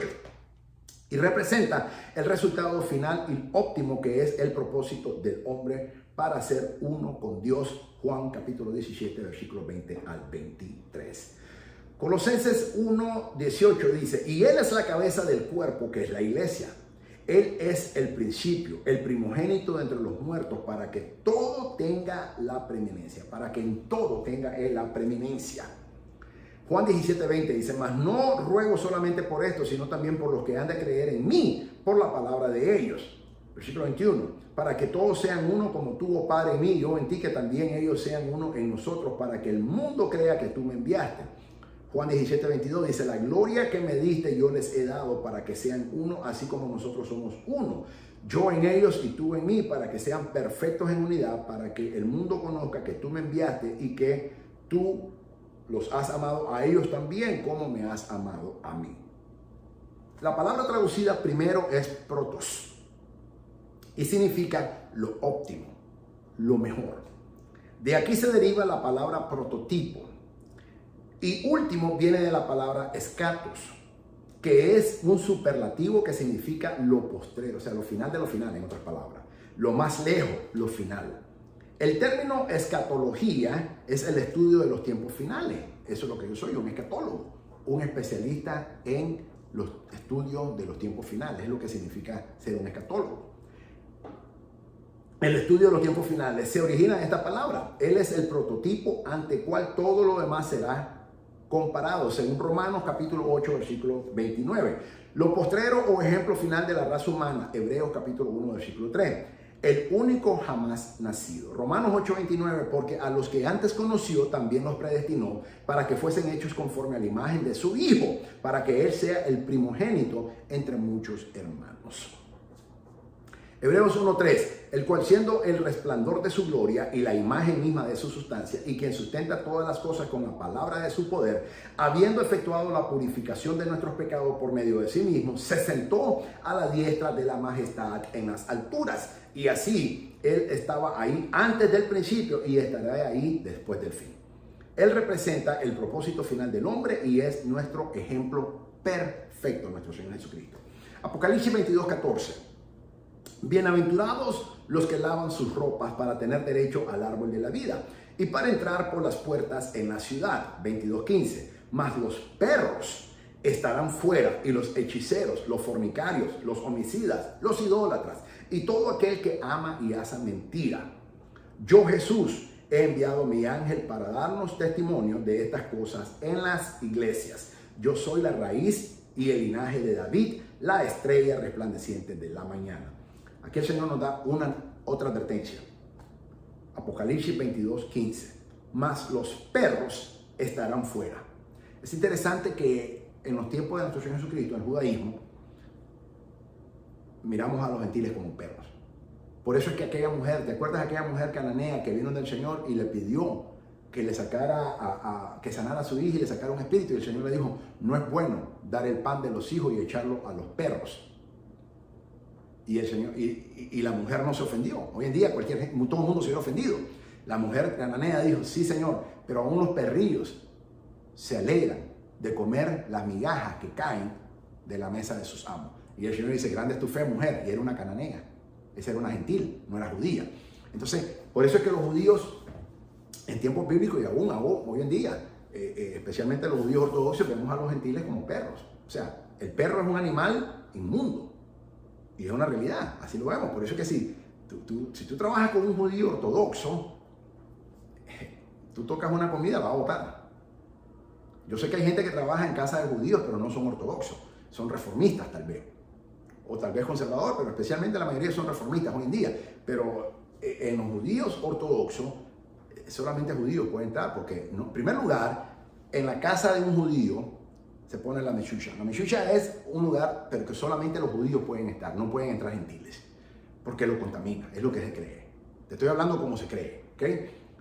Y representa el resultado final y óptimo que es el propósito del hombre para ser uno con Dios. Juan capítulo 17, versículo 20 al 23. Colosenses 1, 18 dice, y Él es la cabeza del cuerpo, que es la iglesia. Él es el principio, el primogénito de entre los muertos, para que todo tenga la preeminencia, para que en todo tenga Él la preeminencia. Juan 17, 20 dice, mas no ruego solamente por esto, sino también por los que han de creer en mí, por la palabra de ellos. Versículo 21, para que todos sean uno como tú, oh Padre, en mí, yo en ti, que también ellos sean uno en nosotros, para que el mundo crea que tú me enviaste. Juan 17, 22 dice, la gloria que me diste yo les he dado para que sean uno, así como nosotros somos uno. Yo en ellos y tú en mí, para que sean perfectos en unidad, para que el mundo conozca que tú me enviaste y que tú los has amado a ellos también, como me has amado a mí. La palabra traducida primero es protos y significa lo óptimo, lo mejor. De aquí se deriva la palabra prototipo. Y último viene de la palabra escatos, que es un superlativo que significa lo postrero, o sea, lo final de lo final, en otras palabras. Lo más lejos, lo final. El término escatología es el estudio de los tiempos finales. Eso es lo que yo soy, un escatólogo, un especialista en los estudios de los tiempos finales. Es lo que significa ser un escatólogo. El estudio de los tiempos finales se origina en esta palabra. Él es el prototipo ante el cual todo lo demás será comparado, según Romanos capítulo 8, versículo 29. Lo postrero o ejemplo final de la raza humana, Hebreos capítulo 1, versículo 3. El único jamás nacido. Romanos 8, 29, porque a los que antes conoció también los predestinó para que fuesen hechos conforme a la imagen de su Hijo, para que Él sea el primogénito entre muchos hermanos. Hebreos 1.3, el cual siendo el resplandor de su gloria y la imagen misma de su sustancia, y quien sustenta todas las cosas con la palabra de su poder, habiendo efectuado la purificación de nuestros pecados por medio de sí mismo, se sentó a la diestra de la majestad en las alturas. Y así Él estaba ahí antes del principio y estará ahí después del fin. Él representa el propósito final del hombre y es nuestro ejemplo perfecto, nuestro Señor Jesucristo. Apocalipsis 22.14. Bienaventurados los que lavan sus ropas para tener derecho al árbol de la vida y para entrar por las puertas en la ciudad. 22:15. Mas los perros estarán fuera y los hechiceros, los fornicarios, los homicidas, los idólatras y todo aquel que ama y hace mentira. Yo, Jesús, he enviado mi ángel para darnos testimonio de estas cosas en las iglesias. Yo soy la raíz y el linaje de David, la estrella resplandeciente de la mañana. Aquí el Señor nos da otra advertencia. Apocalipsis 22:15. Mas los perros estarán fuera. Es interesante que en los tiempos de nuestro Señor Jesucristo, en el judaísmo, miramos a los gentiles como perros. Por eso es que aquella mujer, ¿te acuerdas de aquella mujer cananea que vino del Señor y le pidió que le sacara, que sanara a su hija y le sacara un espíritu? Y el Señor le dijo, no es bueno dar el pan de los hijos y echarlo a los perros. Y el Señor, y la mujer no se ofendió. Hoy en día todo el mundo se hubiera ofendido. La mujer cananea dijo, sí Señor, pero aún los perrillos se alegran de comer las migajas que caen de la mesa de sus amos. Y el Señor dice, grande es tu fe, mujer. Y era una cananea. Esa era una gentil, no era judía. Entonces, por eso es que los judíos en tiempos bíblicos y aún hoy en día especialmente los judíos ortodoxos, vemos a los gentiles como perros. O sea, el perro es un animal inmundo. Y es una realidad, así lo vemos. Por eso es que si tú trabajas con un judío ortodoxo, tú tocas una comida, la va a botar. Yo sé que hay gente que trabaja en casa de judíos, pero no son ortodoxos. Son reformistas tal vez. O tal vez conservadores, pero especialmente la mayoría son reformistas hoy en día. Pero en los judíos ortodoxos, solamente judíos pueden entrar, porque no, en primer lugar, en la casa de un judío se pone la meshusha. La meshusha es un lugar, pero que solamente los judíos pueden estar, no pueden entrar gentiles, porque lo contamina, es lo que se cree. Te estoy hablando como se cree, ¿ok?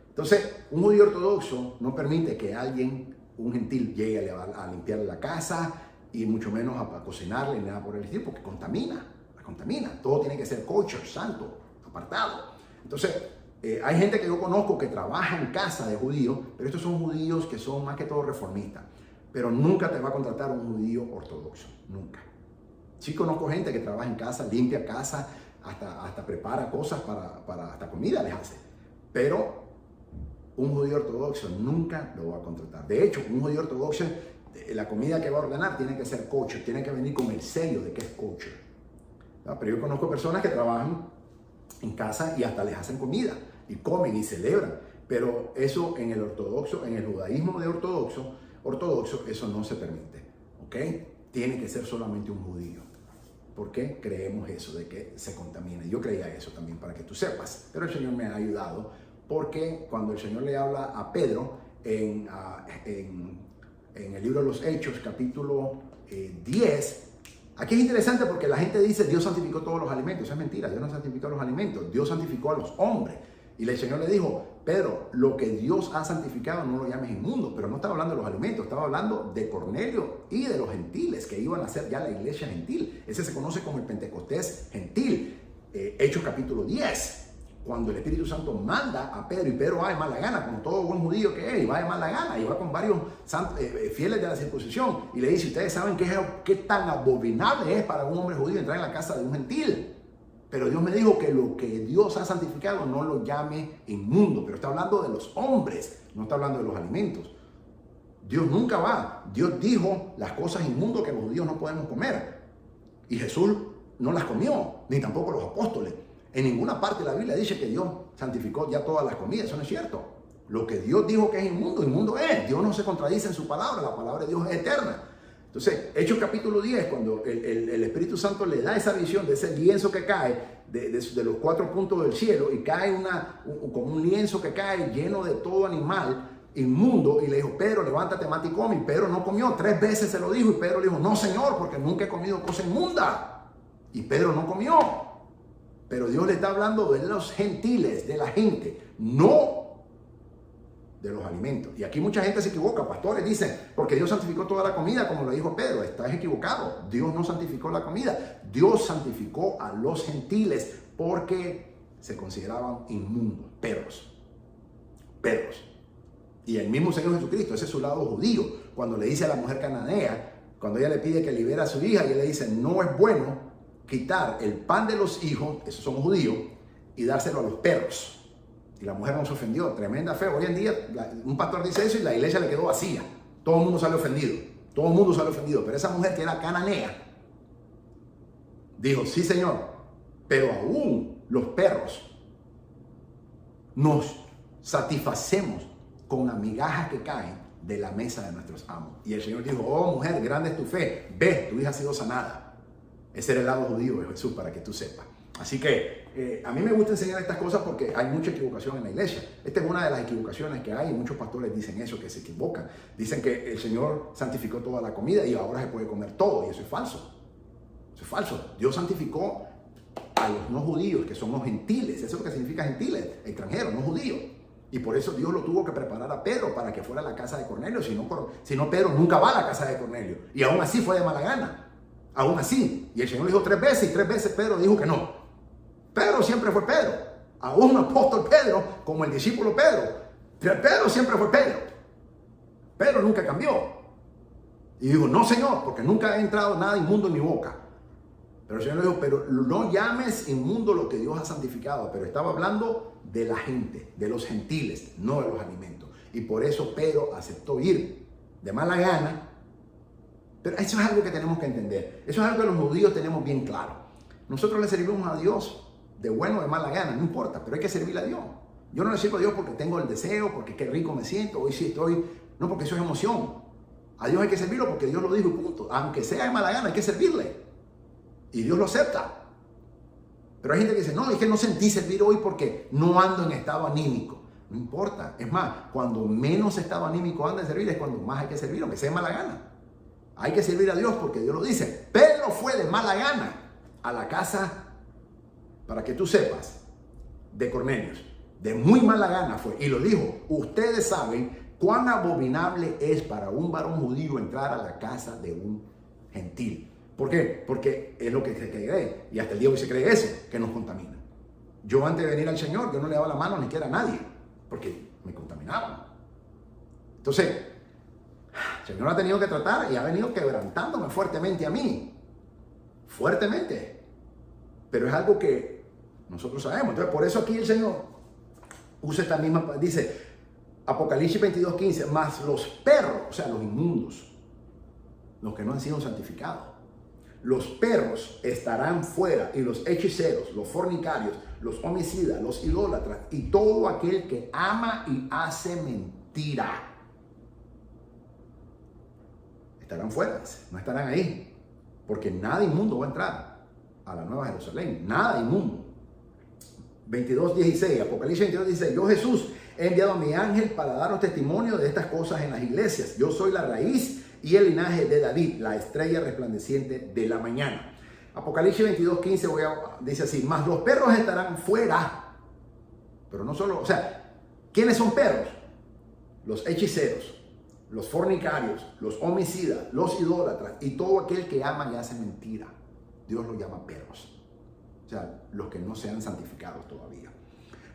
Entonces, un judío ortodoxo no permite que alguien, un gentil, llegue a limpiarle la casa y mucho menos a cocinarle, ni nada por el estilo, porque contamina, la contamina. Todo tiene que ser kosher, santo, apartado. Entonces, hay gente que yo conozco que trabaja en casa de judíos, pero estos son judíos que son más que todo reformistas. Pero nunca te va a contratar un judío ortodoxo, nunca. Sí conozco gente que trabaja en casa, limpia casa, hasta prepara cosas hasta comida les hace. Pero un judío ortodoxo nunca lo va a contratar. De hecho, un judío ortodoxo, la comida que va a ordenar tiene que ser kosher, tiene que venir con el sello de que es kosher. Pero yo conozco personas que trabajan en casa y hasta les hacen comida y comen y celebran. Pero eso en el ortodoxo, en el judaísmo de ortodoxo, eso no se permite, ¿ok? Tiene que ser solamente un judío. ¿Por qué creemos eso de que se contamina? Yo creía eso también, para que tú sepas, pero el Señor me ha ayudado, porque cuando el Señor le habla a Pedro en el libro de los Hechos, capítulo 10, aquí es interesante porque la gente dice Dios santificó todos los alimentos. Eso es mentira, Dios no santificó los alimentos, Dios santificó a los hombres. Y el Señor le dijo, Pedro, lo que Dios ha santificado no lo llames inmundo. Pero no estaba hablando de los alimentos, estaba hablando de Cornelio y de los gentiles que iban a ser ya la iglesia gentil. Ese se conoce como el Pentecostés gentil. Hechos capítulo 10. Cuando el Espíritu Santo manda a Pedro, y Pedro va de mala gana, como todo buen judío que es, y va de mala gana, y va con varios fieles de la circuncisión, y le dice, ustedes saben qué tan abominable es para un hombre judío entrar en la casa de un gentil. Pero Dios me dijo que lo que Dios ha santificado no lo llame inmundo. Pero está hablando de los hombres, no está hablando de los alimentos. Dios nunca va. Dios dijo las cosas inmundas que los judíos no podemos comer. Y Jesús no las comió, ni tampoco los apóstoles. En ninguna parte de la Biblia dice que Dios santificó ya todas las comidas. Eso no es cierto. Lo que Dios dijo que es inmundo, inmundo es. Dios no se contradice en su palabra. La palabra de Dios es eterna. Entonces, Hechos capítulo 10, cuando el Espíritu Santo le da esa visión de ese lienzo que cae de los 4 puntos del cielo, y cae como un lienzo que cae lleno de todo animal inmundo, y le dijo, Pedro, levántate, mate y come. Y Pedro no comió. 3 veces se lo dijo, y Pedro le dijo, no, Señor, porque nunca he comido cosa inmunda. Y Pedro no comió. Pero Dios le está hablando de los gentiles, de la gente, no de los alimentos. Y aquí mucha gente se equivoca. Pastores dicen, porque Dios santificó toda la comida, como lo dijo Pedro. Estás equivocado. Dios no santificó la comida. Dios santificó a los gentiles porque se consideraban inmundos, perros. Y el mismo Señor Jesucristo, ese es su lado judío, cuando le dice a la mujer cananea, cuando ella le pide que libere a su hija, y él le dice, no es bueno quitar el pan de los hijos, esos son judíos, y dárselo a los perros. Y la mujer no se ofendió, tremenda fe. Hoy en día un pastor dice eso y la iglesia le quedó vacía. Todo el mundo sale ofendido. Pero esa mujer que era cananea dijo, sí Señor, pero aún los perros nos satisfacemos con las migajas que caen de la mesa de nuestros amos. Y el Señor dijo, oh mujer, grande es tu fe, ve, tu hija ha sido sanada. Ese era el lado judío de Jesús, para que tú sepas. Así que a mí me gusta enseñar estas cosas porque hay mucha equivocación en la iglesia. Esta es una de las equivocaciones que hay. Muchos pastores dicen eso, que se equivocan. Dicen que el Señor santificó toda la comida y ahora se puede comer todo. Y eso es falso. Eso es falso. Dios santificó a los no judíos, que son los gentiles. Eso es lo que significa gentiles, extranjeros, no judíos. Y por eso Dios lo tuvo que preparar a Pedro para que fuera a la casa de Cornelio. Si no, Pedro nunca va a la casa de Cornelio. Y aún así fue de mala gana. Aún así. Y el Señor le dijo 3 veces y 3 veces Pedro dijo que no. Pedro siempre fue Pedro. Aún un apóstol Pedro, como el discípulo Pedro. Pedro siempre fue Pedro. Pedro nunca cambió. Y dijo, no Señor, porque nunca ha entrado nada inmundo en mi boca. Pero el Señor le dijo, pero no llames inmundo lo que Dios ha santificado. Pero estaba hablando de la gente, de los gentiles, no de los alimentos. Y por eso Pedro aceptó ir de mala gana. Pero eso es algo que tenemos que entender. Eso es algo que los judíos tenemos bien claro. Nosotros le servimos a Dios de bueno o de mala gana, no importa, pero hay que servirle a Dios. Yo no le sirvo a Dios porque tengo el deseo, porque qué rico me siento, hoy sí estoy. No, porque eso es emoción. A Dios hay que servirlo porque Dios lo dijo y punto. Aunque sea de mala gana, hay que servirle. Y Dios lo acepta. Pero hay gente que dice, no, es que no sentí servir hoy porque no ando en estado anímico. No importa. Es más, cuando menos estado anímico anda en servir es cuando más hay que servir, aunque sea de mala gana. Hay que servir a Dios porque Dios lo dice. Pedro fue de mala gana a la casa, para que tú sepas, de Cornelio. De muy mala gana fue. Y lo dijo, ustedes saben cuán abominable es para un varón judío entrar a la casa de un gentil. ¿Por qué? Porque es lo que se cree. Y hasta el día de hoy se cree eso, que nos contamina. Yo antes de venir al Señor, yo no le daba la mano ni siquiera a nadie, porque me contaminaban. Entonces, el Señor ha tenido que tratar y ha venido quebrantándome fuertemente a mí. Fuertemente. Pero es algo que nosotros sabemos. Entonces, por eso aquí el Señor usa esta misma, dice, Apocalipsis 22:15, más los perros, o sea, los inmundos, los que no han sido santificados, los perros estarán fuera, y los hechiceros, los fornicarios, los homicidas, los idólatras y todo aquel que ama y hace mentira. Estarán fuera, no estarán ahí, porque nada inmundo va a entrar a la Nueva Jerusalén, nada inmundo. 22:16, Apocalipsis 22:16, yo Jesús he enviado a mi ángel para daros testimonio de estas cosas en las iglesias. Yo soy la raíz y el linaje de David, la estrella resplandeciente de la mañana. Apocalipsis 22:15 dice así, más los perros estarán fuera. Pero no solo, o sea, ¿quiénes son perros? Los hechiceros, los fornicarios, los homicidas, los idólatras y todo aquel que ama y hace mentira. Dios los llama perros. O sea, los que no sean santificados todavía.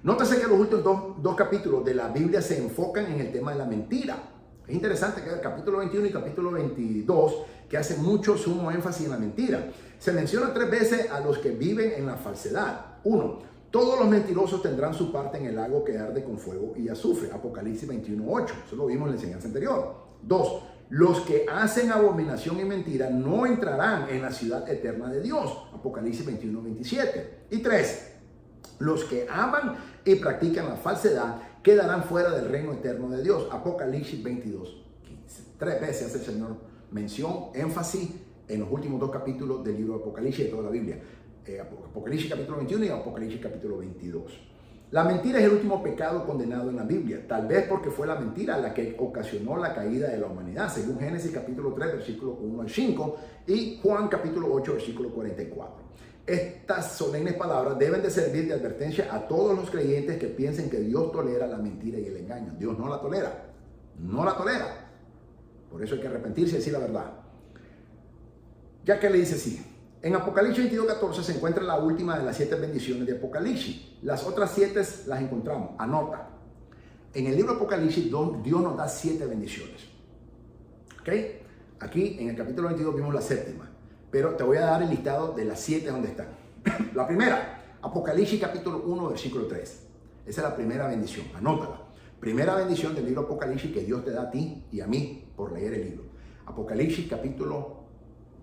Nótese que los últimos dos capítulos de la Biblia se enfocan en el tema de la mentira. Es interesante que el capítulo 21 y capítulo 22, que hacen mucho sumo énfasis en la mentira. Se menciona 3 veces a los que viven en la falsedad. 1. Todos los mentirosos tendrán su parte en el lago que arde con fuego y azufre. Apocalipsis 21:8. Eso lo vimos en la enseñanza anterior. 2. Los que hacen abominación y mentira no entrarán en la ciudad eterna de Dios. Apocalipsis 21:27. Y 3. Los que aman y practican la falsedad quedarán fuera del reino eterno de Dios. Apocalipsis 22:15. 3 veces hace el Señor mención, énfasis en los últimos 2 capítulos del libro de Apocalipsis de toda la Biblia. Apocalipsis capítulo 21 y Apocalipsis capítulo 22. La mentira es el último pecado condenado en la Biblia, tal vez porque fue la mentira la que ocasionó la caída de la humanidad, según Génesis capítulo 3, versículo 1 al 5 y Juan capítulo 8, versículo 44. Estas solemnes palabras deben de servir de advertencia a todos los creyentes que piensen que Dios tolera la mentira y el engaño. Dios no la tolera, no la tolera. Por eso hay que arrepentirse y decir la verdad. Ya que le dice así, en Apocalipsis 22:14 se encuentra la última de las 7 bendiciones de Apocalipsis. Las otras 7 las encontramos, anota. En el libro de Apocalipsis Dios nos da 7 bendiciones. ¿Ok? Aquí en el capítulo 22 vimos la 7ª. Pero te voy a dar el listado de las 7 donde están. La primera, Apocalipsis capítulo 1, versículo 3. Esa es la primera bendición, anótala. Primera bendición del libro Apocalipsis que Dios te da a ti y a mí por leer el libro. Apocalipsis capítulo,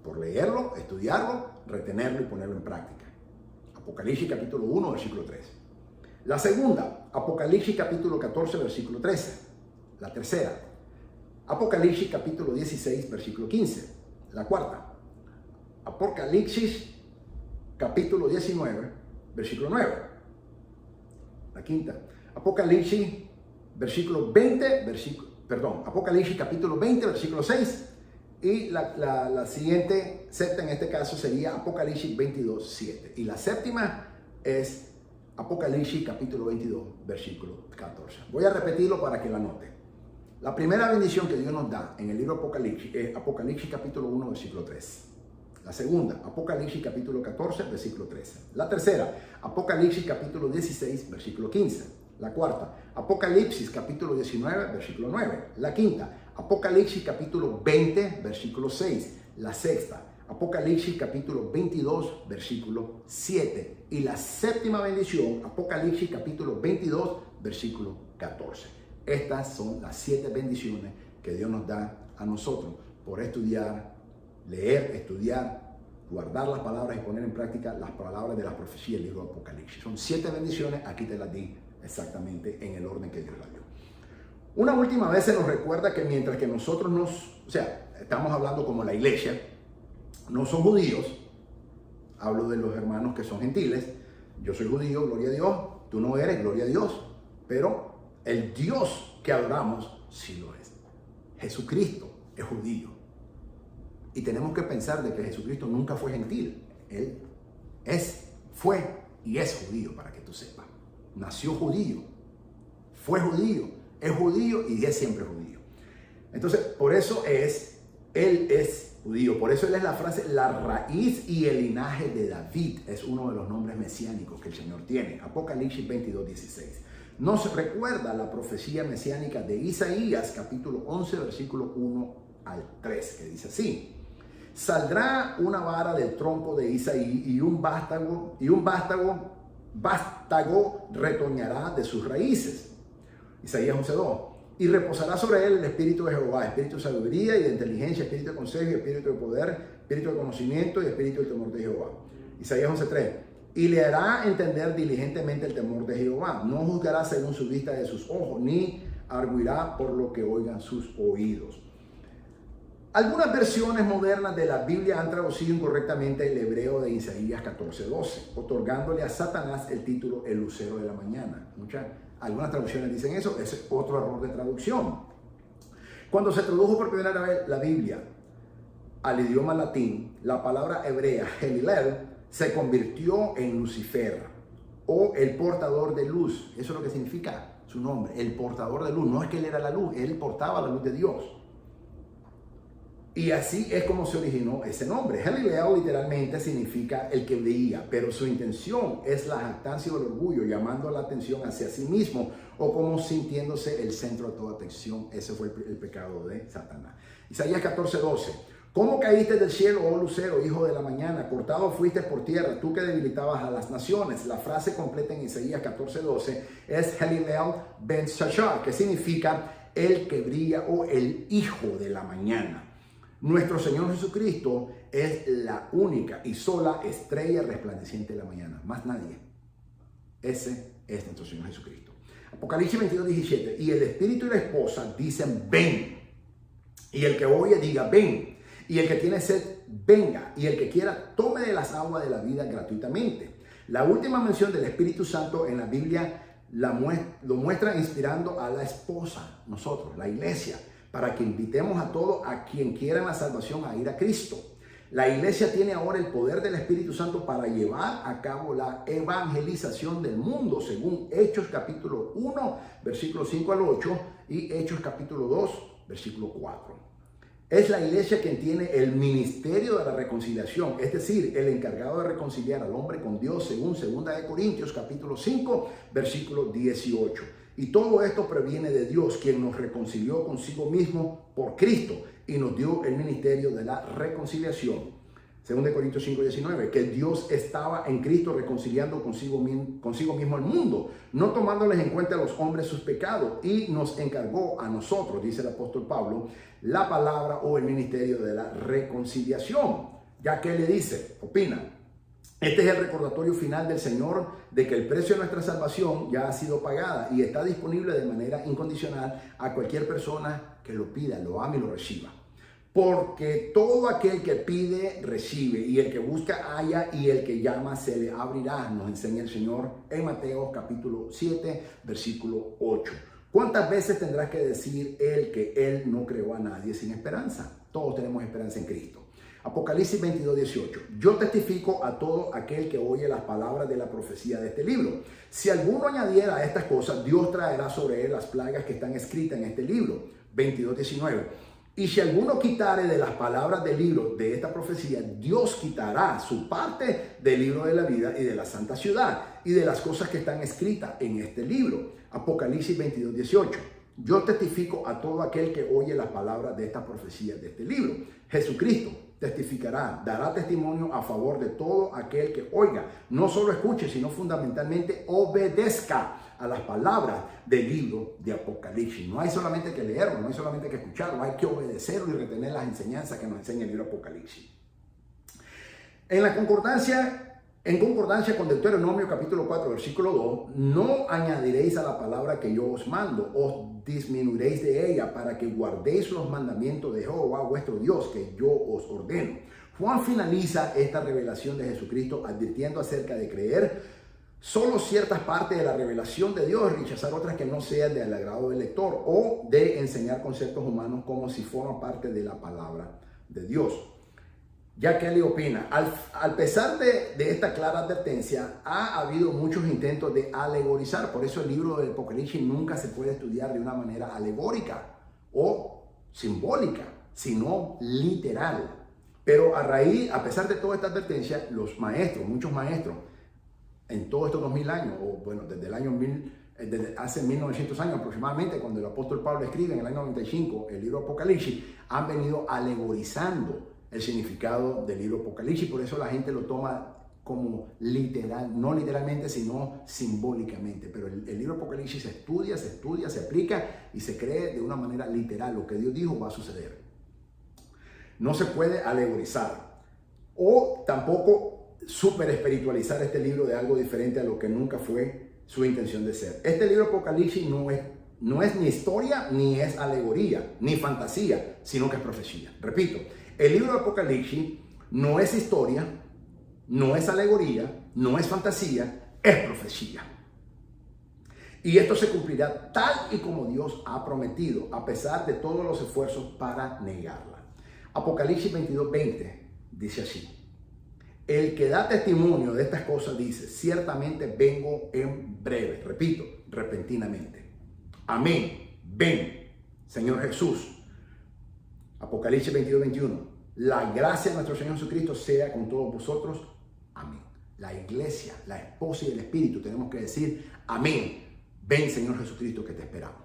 por leerlo, estudiarlo, retenerlo y ponerlo en práctica. Apocalipsis capítulo 1, versículo 3. La segunda, Apocalipsis capítulo 14, versículo 13. La tercera, Apocalipsis capítulo 16, versículo 15. La cuarta, Apocalipsis capítulo 19, versículo 9. La quinta, Apocalipsis versículo 20, Apocalipsis capítulo 20, versículo 6. Y la siguiente secta en este caso sería Apocalipsis 22, 7. Y la séptima es Apocalipsis capítulo 22, versículo 14. Voy a repetirlo para que la note. La primera bendición que Dios nos da en el libro Apocalipsis es Apocalipsis capítulo 1, versículo 3. La segunda, Apocalipsis capítulo 14, versículo 13. La tercera, Apocalipsis capítulo 16, versículo 15. La cuarta, Apocalipsis capítulo 19, versículo 9. La quinta, Apocalipsis capítulo 20, versículo 6. La sexta, Apocalipsis capítulo 22, versículo 7. Y la séptima bendición, Apocalipsis capítulo 22, versículo 14. Estas son las 7 bendiciones que Dios nos da a nosotros por estudiar, leer, estudiar, guardar las palabras y poner en práctica las palabras de la profecía del libro de Apocalipsis. Son 7 bendiciones, aquí te las di exactamente en el orden que Dios las dio. Una última vez se nos recuerda que mientras que nosotros estamos hablando como la iglesia, no son judíos, hablo de los hermanos que son gentiles, yo soy judío, gloria a Dios, tú no eres, gloria a Dios, pero el Dios que adoramos sí lo es. Jesucristo es judío. Y tenemos que pensar de que Jesucristo nunca fue gentil. Él fue y es judío, para que tú sepas. Nació judío, fue judío, es judío y es siempre judío. Entonces, por eso Él es judío. Por eso Él es la frase, la raíz y el linaje de David. Es uno de los nombres mesiánicos que el Señor tiene. Apocalipsis 22:16. Nos recuerda la profecía mesiánica de Isaías, capítulo 11, versículo 1 al 3, que dice así: saldrá una vara del tronco de Isaí y un vástago retoñará de sus raíces. Isaías 11:2. Y reposará sobre él el espíritu de Jehová, espíritu de sabiduría y de inteligencia, espíritu de consejo y espíritu de poder, espíritu de conocimiento y espíritu del temor de Jehová. Isaías 11:3. Y le hará entender diligentemente el temor de Jehová. No juzgará según su vista de sus ojos, ni arguirá por lo que oigan sus oídos. Algunas versiones modernas de la Biblia han traducido incorrectamente el hebreo de Isaías 14:12, otorgándole a Satanás el título el lucero de la mañana. Algunas traducciones dicen eso, ese es otro error de traducción. Cuando se tradujo por primera vez la Biblia al idioma latín, la palabra hebrea Helilel se convirtió en Lucifer o el portador de luz. Eso es lo que significa su nombre, el portador de luz. No es que él era la luz, él portaba la luz de Dios. Y así es como se originó ese nombre. Helilel literalmente significa el que veía, pero su intención es la jactancia o el orgullo, llamando la atención hacia sí mismo o como sintiéndose el centro de toda atención. Ese fue el pecado de Satanás. Isaías 14:12. ¿Cómo caíste del cielo, oh lucero, hijo de la mañana? Cortado fuiste por tierra, tú que debilitabas a las naciones. La frase completa en Isaías 14:12 es Helilel ben Shachar, que significa el que brilla o el hijo de la mañana. Nuestro Señor Jesucristo es la única y sola estrella resplandeciente de la mañana. Más nadie. Ese es nuestro Señor Jesucristo. Apocalipsis 22:17. Y el espíritu y la esposa dicen ven. Y el que oye diga ven. Y el que tiene sed venga. Y el que quiera tome de las aguas de la vida gratuitamente. La última mención del Espíritu Santo en la Biblia lo muestra inspirando a la esposa, nosotros, la iglesia, para que invitemos a todos a quien quiera la salvación a ir a Cristo. La iglesia tiene ahora el poder del Espíritu Santo para llevar a cabo la evangelización del mundo, según Hechos capítulo 1, versículo 5 al 8 y Hechos capítulo 2, versículo 4. Es la iglesia quien tiene el ministerio de la reconciliación, es decir, el encargado de reconciliar al hombre con Dios, según 2 Corintios capítulo 5, versículo 18. Y todo esto proviene de Dios, quien nos reconcilió consigo mismo por Cristo y nos dio el ministerio de la reconciliación. 2 Corintios 5:19, que Dios estaba en Cristo reconciliando consigo mismo al mundo, no tomándoles en cuenta a los hombres sus pecados, y nos encargó a nosotros, dice el apóstol Pablo, la palabra o el ministerio de la reconciliación. Ya que le dice, opina, este es el recordatorio final del Señor de que el precio de nuestra salvación ya ha sido pagada y está disponible de manera incondicional a cualquier persona que lo pida, lo ame y lo reciba. Porque todo aquel que pide, recibe, y el que busca, halla, y el que llama, se le abrirá, nos enseña el Señor en Mateo capítulo 7, versículo 8. ¿Cuántas veces tendrás que decir él que él no creó a nadie sin esperanza? Todos tenemos esperanza en Cristo. Apocalipsis 22:18. Yo testifico a todo aquel que oye las palabras de la profecía de este libro. Si alguno añadiera a estas cosas, Dios traerá sobre él las plagas que están escritas en este libro. 22:19. Y si alguno quitare de las palabras del libro de esta profecía, Dios quitará su parte del libro de la vida y de la santa ciudad y de las cosas que están escritas en este libro. Apocalipsis 22:18. Yo testifico a todo aquel que oye las palabras de esta profecía de este libro. Jesucristo testificará, dará testimonio a favor de todo aquel que oiga. No solo escuche, sino fundamentalmente obedezca a las palabras del libro de Apocalipsis. No hay solamente que leerlo, no hay solamente que escucharlo, hay que obedecerlo y retener las enseñanzas que nos enseña el libro de Apocalipsis. En concordancia con Deuteronomio capítulo 4, versículo 2, no añadiréis a la palabra que yo os mando, os disminuiréis de ella para que guardéis los mandamientos de Jehová vuestro Dios que yo os ordeno. Juan finaliza esta revelación de Jesucristo advirtiendo acerca de creer solo ciertas partes de la revelación de Dios, rechazar otras que no sean del agrado del lector o de enseñar conceptos humanos como si forman parte de la palabra de Dios. Ya que Kelly opina, al pesar de esta clara advertencia, ha habido muchos intentos de alegorizar. Por eso el libro del Apocalipsis nunca se puede estudiar de una manera alegórica o simbólica, sino literal. Pero a pesar de toda esta advertencia, los maestros, muchos maestros, en todos estos 2000 años, o bueno, desde hace 1900 años aproximadamente, cuando el apóstol Pablo escribe en el año 95 el libro Apocalipsis, han venido alegorizando el significado del libro Apocalipsis. Por eso la gente lo toma como literal, no literalmente, sino simbólicamente. Pero el libro Apocalipsis se estudia, se aplica y se cree de una manera literal. Lo que Dios dijo va a suceder. No se puede alegorizar o tampoco super espiritualizar este libro de algo diferente a lo que nunca fue su intención de ser. Este libro Apocalipsis no es ni historia, ni es alegoría, ni fantasía, sino que es profecía. Repito, el libro de Apocalipsis no es historia, no es alegoría, no es fantasía, es profecía. Y esto se cumplirá tal y como Dios ha prometido, a pesar de todos los esfuerzos para negarla. Apocalipsis 22:20 dice así: el que da testimonio de estas cosas dice, ciertamente vengo en breve. Repito, repentinamente. Amén. Ven, Señor Jesús. Apocalipsis 22:21. La gracia de nuestro Señor Jesucristo sea con todos vosotros. Amén. La iglesia, la esposa y el espíritu tenemos que decir, amén. Ven, Señor Jesucristo, que te esperamos.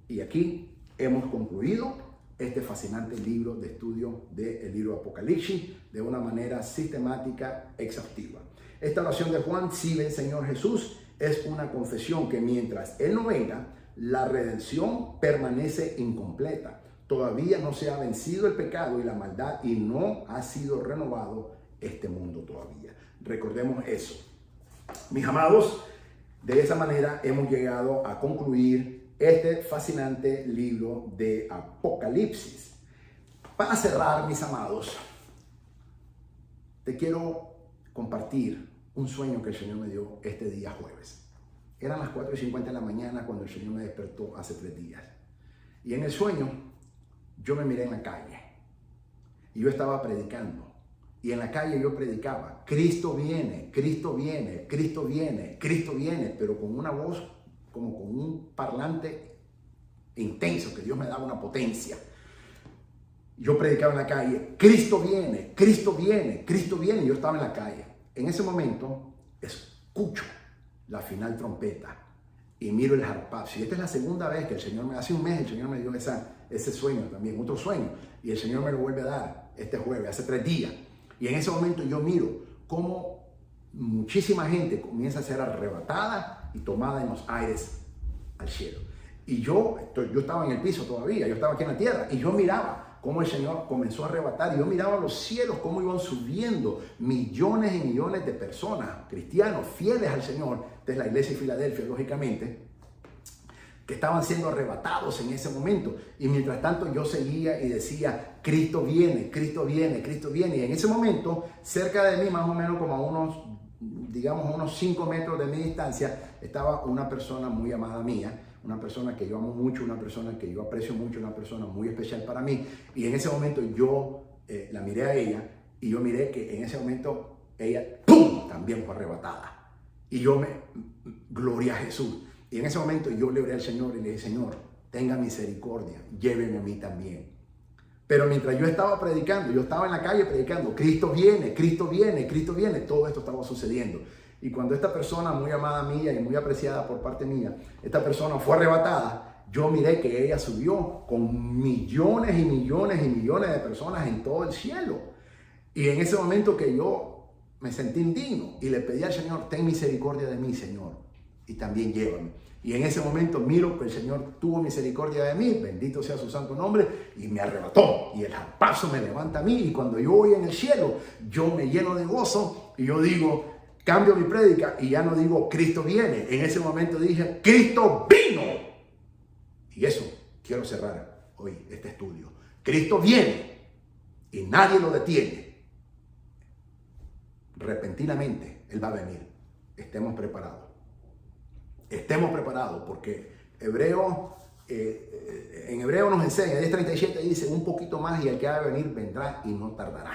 Y aquí hemos concluido este fascinante libro de estudio del libro de Apocalipsis de una manera sistemática, exhaustiva. Esta oración de Juan, si ven, Señor Jesús, es una confesión que mientras Él no venga, la redención permanece incompleta. Todavía no se ha vencido el pecado y la maldad y no ha sido renovado este mundo todavía. Recordemos eso. Mis amados, de esa manera hemos llegado a concluir este fascinante libro de Apocalipsis. Para cerrar, mis amados, te quiero compartir un sueño que el Señor me dio este día jueves. Eran las 4:50 de la mañana cuando el Señor me despertó hace 3 días. Y en el sueño, yo me miré en la calle. Y yo estaba predicando. Y en la calle yo predicaba, Cristo viene, Cristo viene, Cristo viene, Cristo viene, pero con una voz como con un parlante intenso, que Dios me daba una potencia. Yo predicaba en la calle, Cristo viene, Cristo viene, Cristo viene. Yo estaba en la calle. En ese momento escucho la final trompeta y miro el harpazo. Y esta es la segunda vez que el Señor hace un mes el Señor me dio ese sueño también, otro sueño. Y el Señor me lo vuelve a dar este jueves, hace 3 días. Y en ese momento yo miro cómo muchísima gente comienza a ser arrebatada y tomada en los aires al cielo. Y yo estaba en el piso todavía, yo estaba aquí en la tierra, y yo miraba cómo el Señor comenzó a arrebatar, y yo miraba los cielos, cómo iban subiendo millones y millones de personas, cristianos, fieles al Señor, de la iglesia de Filadelfia, lógicamente, que estaban siendo arrebatados en ese momento. Y mientras tanto yo seguía y decía, Cristo viene, Cristo viene, Cristo viene. Y en ese momento, cerca de mí, más o menos como a unos 5 metros de mi distancia, estaba una persona muy amada mía, una persona que yo amo mucho, una persona que yo aprecio mucho, una persona muy especial para mí. Y en ese momento yo la miré a ella, y yo miré que en ese momento ella, ¡pum!, también fue arrebatada. Y yo gloria a Jesús. Y en ese momento yo le oré al Señor y le dije, Señor, tenga misericordia, lléveme a mí también. Pero mientras yo estaba predicando, yo estaba en la calle predicando, Cristo viene, Cristo viene, Cristo viene, todo esto estaba sucediendo. Y cuando esta persona muy amada mía y muy apreciada por parte mía, esta persona fue arrebatada, yo miré que ella subió con millones y millones y millones de personas en todo el cielo. Y en ese momento que yo me sentí indigno y le pedí al Señor, ten misericordia de mí, Señor, y también llévame. Y en ese momento miro que el Señor tuvo misericordia de mí, bendito sea su santo nombre, y me arrebató. Y el paso me levanta a mí, y cuando yo voy en el cielo, yo me lleno de gozo, y yo digo, cambio mi prédica, y ya no digo, Cristo viene. En ese momento dije, Cristo vino. Y eso quiero cerrar hoy este estudio. Cristo viene, y nadie lo detiene. Repentinamente, Él va a venir. Estemos preparados. Estemos preparados porque en Hebreo nos enseña, 10:37 dice, un poquito más y el que ha de venir vendrá y no tardará.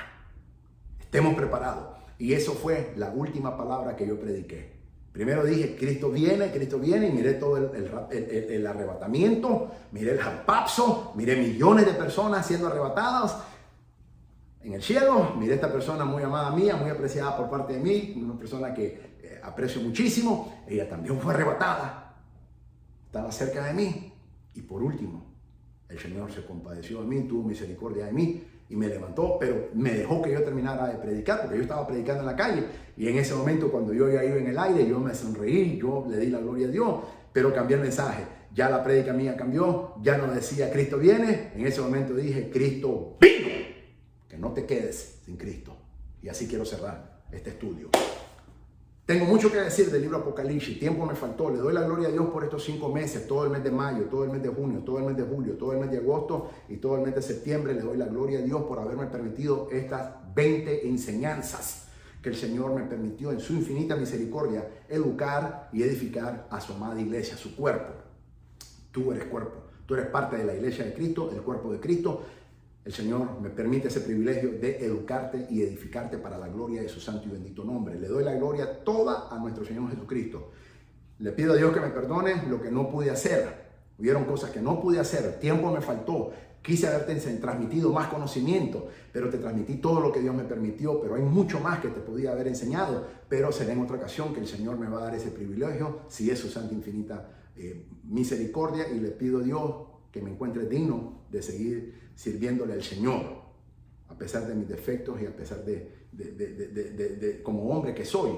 Estemos preparados. Y eso fue la última palabra que yo prediqué. Primero dije, Cristo viene, y miré todo el arrebatamiento, miré el japapso, miré millones de personas siendo arrebatadas en el cielo. Miré a esta persona muy amada mía, muy apreciada por parte de mí, una persona que aprecio muchísimo. Ella también fue arrebatada, estaba cerca de mí. Y por último, el Señor se compadeció de mí, tuvo misericordia de mí y me levantó, pero me dejó que yo terminara de predicar, porque yo estaba predicando en la calle. Y en ese momento, cuando yo ya iba en el aire, yo me sonreí, yo le di la gloria a Dios, pero cambié el mensaje. Ya la prédica mía cambió, ya no decía Cristo viene, en ese momento dije Cristo vino. Que no te quedes sin Cristo. Y así quiero cerrar este estudio. Tengo mucho que decir del libro Apocalipsis, tiempo me faltó, le doy la gloria a Dios por estos 5 meses, todo el mes de mayo, todo el mes de junio, todo el mes de julio, todo el mes de agosto y todo el mes de septiembre. Le doy la gloria a Dios por haberme permitido estas 20 enseñanzas que el Señor me permitió en su infinita misericordia educar y edificar a su amada iglesia, su cuerpo. Tú eres cuerpo, tú eres parte de la iglesia de Cristo, el cuerpo de Cristo. El Señor me permite ese privilegio de educarte y edificarte para la gloria de su santo y bendito nombre. Le doy la gloria toda a nuestro Señor Jesucristo. Le pido a Dios que me perdone lo que no pude hacer. Hubieron cosas que no pude hacer, tiempo me faltó. Quise haberte transmitido más conocimiento, pero te transmití todo lo que Dios me permitió. Pero hay mucho más que te podía haber enseñado, pero será en otra ocasión que el Señor me va a dar ese privilegio, si es su santa infinita misericordia. Y le pido a Dios que me encuentre digno de seguir sirviéndole al Señor, a pesar de mis defectos y a pesar de como hombre que soy.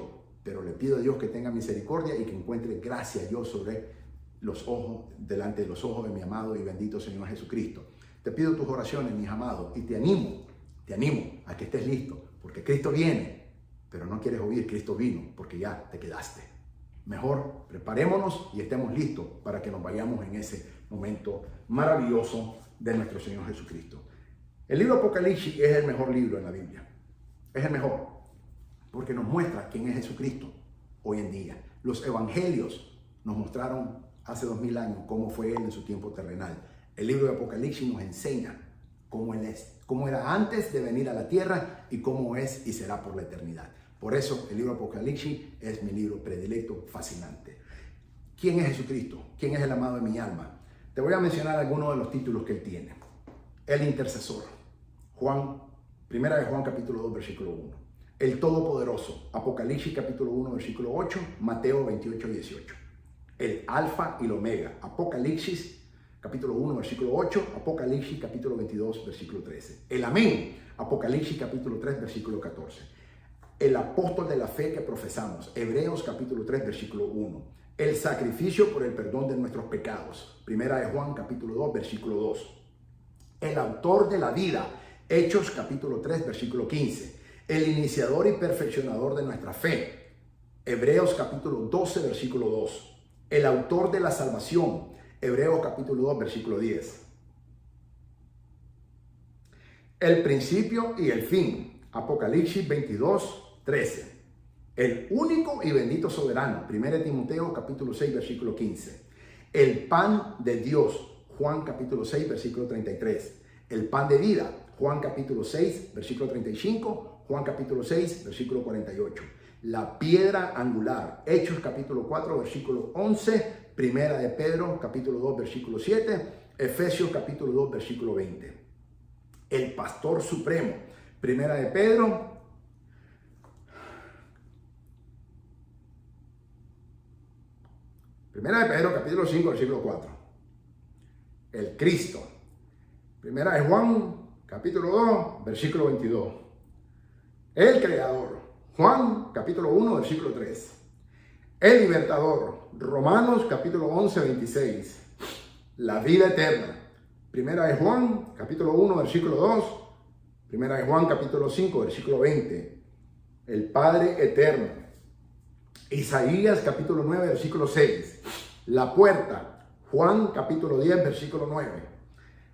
Pero le pido a Dios que tenga misericordia y que encuentre gracia yo sobre los ojos, delante de los ojos de mi amado y bendito Señor Jesucristo. Te pido tus oraciones, mis amados, y te animo a que estés listo, porque Cristo viene, pero no quieres oír, Cristo vino, porque ya te quedaste. Mejor preparémonos y estemos listos para que nos vayamos en ese momento maravilloso de nuestro Señor Jesucristo. El libro Apocalipsis es el mejor libro en la Biblia. Es el mejor, porque nos muestra quién es Jesucristo hoy en día. Los evangelios nos mostraron hace 2000 años cómo fue Él en su tiempo terrenal. El libro de Apocalipsis nos enseña cómo Él es, cómo era antes de venir a la tierra y cómo es y será por la eternidad. Por eso el libro Apocalipsis es mi libro predilecto, fascinante. ¿Quién es Jesucristo? ¿Quién es el amado de mi alma? Te voy a mencionar algunos de los títulos que Él tiene. El intercesor, Primera de Juan capítulo 2 versículo 1. El todopoderoso, Apocalipsis capítulo 1 versículo 8, Mateo 28 18. El alfa y el omega, Apocalipsis capítulo 1 versículo 8, Apocalipsis capítulo 22 versículo 13. El amén, Apocalipsis capítulo 3 versículo 14. El apóstol de la fe que profesamos, Hebreos capítulo 3 versículo 1. El sacrificio por el perdón de nuestros pecados, Primera de Juan capítulo 2 versículo 2. El autor de la vida, Hechos capítulo 3 versículo 15. El iniciador y perfeccionador de nuestra fe, Hebreos capítulo 12 versículo 2. El autor de la salvación, Hebreos capítulo 2 versículo 10. El principio y el fin, Apocalipsis 22 13. El único y bendito soberano, 1 Timoteo capítulo 6 versículo 15. El pan de Dios, Juan capítulo 6 versículo 33. El pan de vida, Juan capítulo 6 versículo 35, Juan capítulo 6 versículo 48. La piedra angular, Hechos capítulo 4 versículo 11, Primera de Pedro capítulo 2 versículo 7, Efesios capítulo 2 versículo 20. El pastor supremo, Primera de Pedro capítulo 5 versículo 4. el Cristo. Primera de Juan, capítulo 2, versículo 22. El Creador. Juan, capítulo 1, versículo 3. El Libertador. Romanos, capítulo 11, 26. La vida eterna. Primera de Juan, capítulo 1, versículo 2. Primera de Juan, capítulo 5, versículo 20. El Padre eterno. Isaías, capítulo 9, versículo 6. La puerta. Juan, capítulo 10, versículo 9.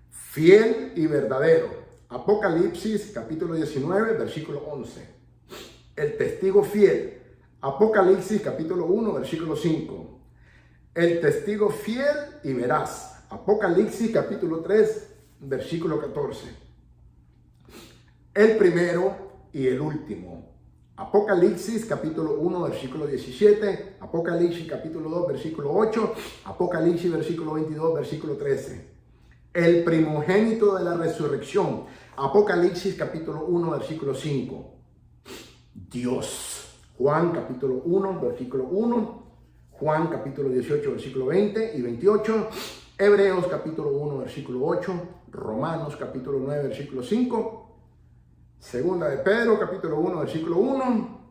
Fiel y verdadero. Apocalipsis, capítulo 19, versículo 11. El testigo fiel. Apocalipsis, capítulo 1, versículo 5. El testigo fiel y veraz. Apocalipsis, capítulo 3, versículo 14. El primero y el último. Apocalipsis, capítulo 1, versículo 17. Apocalipsis, capítulo 2, versículo 8. Apocalipsis, versículo 22, versículo 13. El primogénito de la resurrección. Apocalipsis, capítulo 1, versículo 5. Dios. Juan, capítulo 1, versículo 1. Juan, capítulo 18, versículo 20 y 28. Hebreos, capítulo 1, versículo 8. Romanos, capítulo 9, versículo 5. Segunda de Pedro, capítulo 1, versículo 1.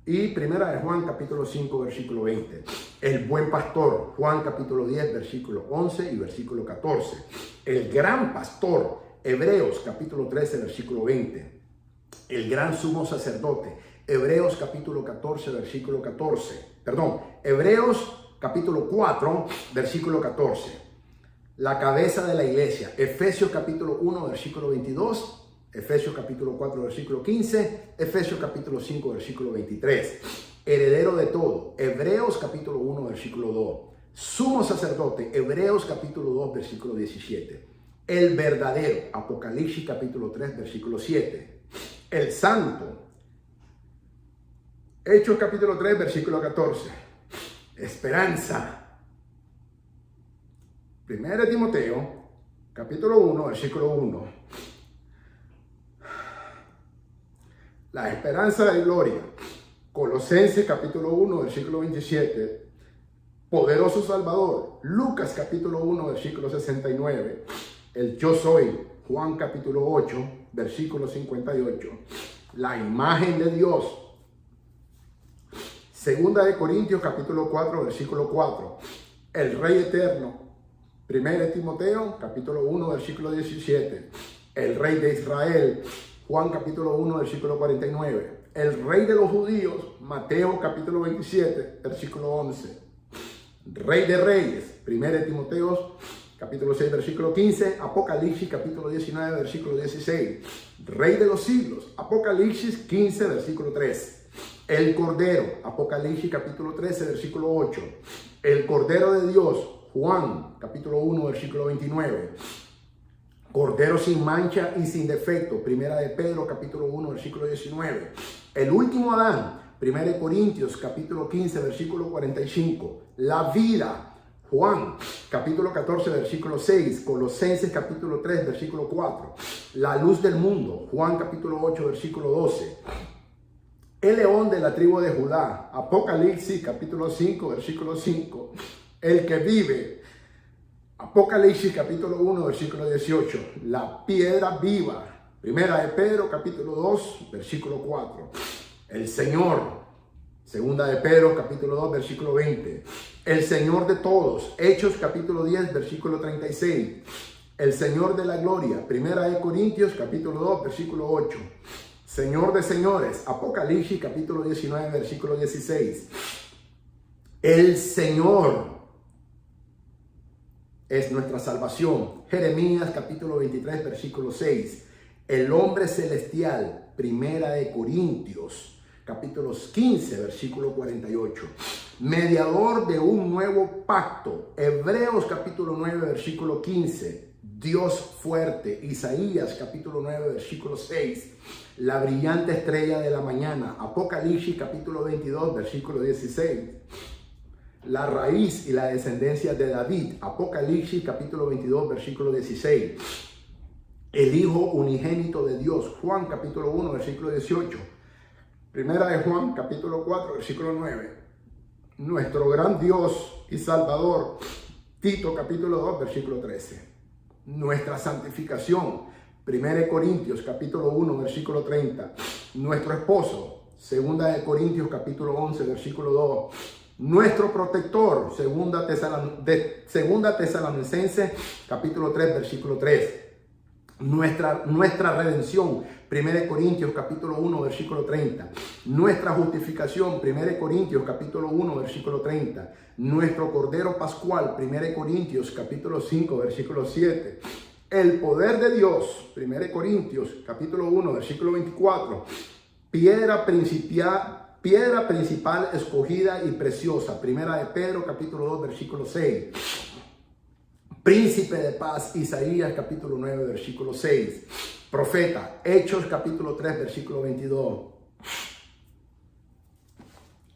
Y primera de Juan, capítulo 5, versículo 20. El buen pastor. Juan, capítulo 10, versículo 11 y versículo 14. El gran pastor. Hebreos, capítulo 13, versículo 20. El gran sumo sacerdote. Hebreos, capítulo 14, versículo 14. Perdón, Hebreos, capítulo 4, versículo 14. La cabeza de la iglesia. Efesios, capítulo 1, versículo 22. Efesios capítulo 4, versículo 15, Efesios capítulo 5, versículo 23. Heredero de todo, Hebreos capítulo 1, versículo 2. Sumo sacerdote, Hebreos capítulo 2, versículo 17. El verdadero, Apocalipsis capítulo 3, versículo 7. El santo, Hechos capítulo 3, versículo 14. Esperanza, 1 Timoteo capítulo 1, versículo 1. La esperanza de gloria. Colosenses capítulo 1, versículo 27. Poderoso Salvador. Lucas capítulo 1, versículo 69. El yo soy. Juan capítulo 8, versículo 58. La imagen de Dios. Segunda de Corintios capítulo 4, versículo 4. El Rey eterno. Primera de Timoteo capítulo 1, versículo 17. El Rey de Israel. Juan capítulo 1, versículo 49. El Rey de los judíos, Mateo capítulo 27, versículo 11. Rey de reyes, 1 Timoteo capítulo 6, versículo 15. Apocalipsis capítulo 19, versículo 16. Rey de los siglos, Apocalipsis 15, versículo 3. El Cordero, Apocalipsis capítulo 13, versículo 8. El Cordero de Dios, Juan capítulo 1, versículo 29. Cordero sin mancha y sin defecto. Primera de Pedro, capítulo 1, versículo 19. El último Adán. Primera de Corintios, capítulo 15, versículo 45. La vida. Juan, capítulo 14, versículo 6. Colosenses, capítulo 3, versículo 4. La luz del mundo. Juan, capítulo 8, versículo 12. El león de la tribu de Judá. Apocalipsis, capítulo 5, versículo 5. El que vive. Apocalipsis capítulo 1, versículo 18. La piedra viva. Primera de Pedro capítulo 2, versículo 4. El Señor. Segunda de Pedro capítulo 2, versículo 20. El Señor de todos. Hechos capítulo 10, versículo 36. El Señor de la gloria. Primera de Corintios capítulo 2, versículo 8. Señor de señores. Apocalipsis capítulo 19, versículo 16. El Señor es nuestra salvación. Jeremías capítulo 23, versículo 6. El hombre celestial. Primera de Corintios capítulos 15, versículo 48. Mediador de un nuevo pacto. Hebreos capítulo 9, versículo 15. Dios fuerte. Isaías capítulo 9, versículo 6. La brillante estrella de la mañana. Apocalipsis capítulo 22, versículo 16. La raíz y la descendencia de David. Apocalipsis capítulo 22, versículo 16. El Hijo unigénito de Dios. Juan capítulo 1, versículo 18. Primera de Juan capítulo 4, versículo 9. Nuestro gran Dios y Salvador. Tito capítulo 2, versículo 13. nuestra santificación, 1 Corintios capítulo 1, versículo 30, nuestro esposo, 2 Corintios capítulo 11, versículo 2, nuestro protector, segunda Tesalonicenses capítulo 3, versículo 3, nuestra redención, 1 Corintios capítulo 1, versículo 30. Nuestra justificación, 1 Corintios capítulo 1, versículo 30. Nuestro Cordero Pascual, 1 Corintios capítulo 5, versículo 7. El poder de Dios, 1 Corintios capítulo 1, versículo 24. Piedra principal escogida y preciosa, 1 de Pedro capítulo 2, versículo 6. Príncipe de paz, Isaías capítulo 9, versículo 6. Profeta, Hechos capítulo 3, versículo 22.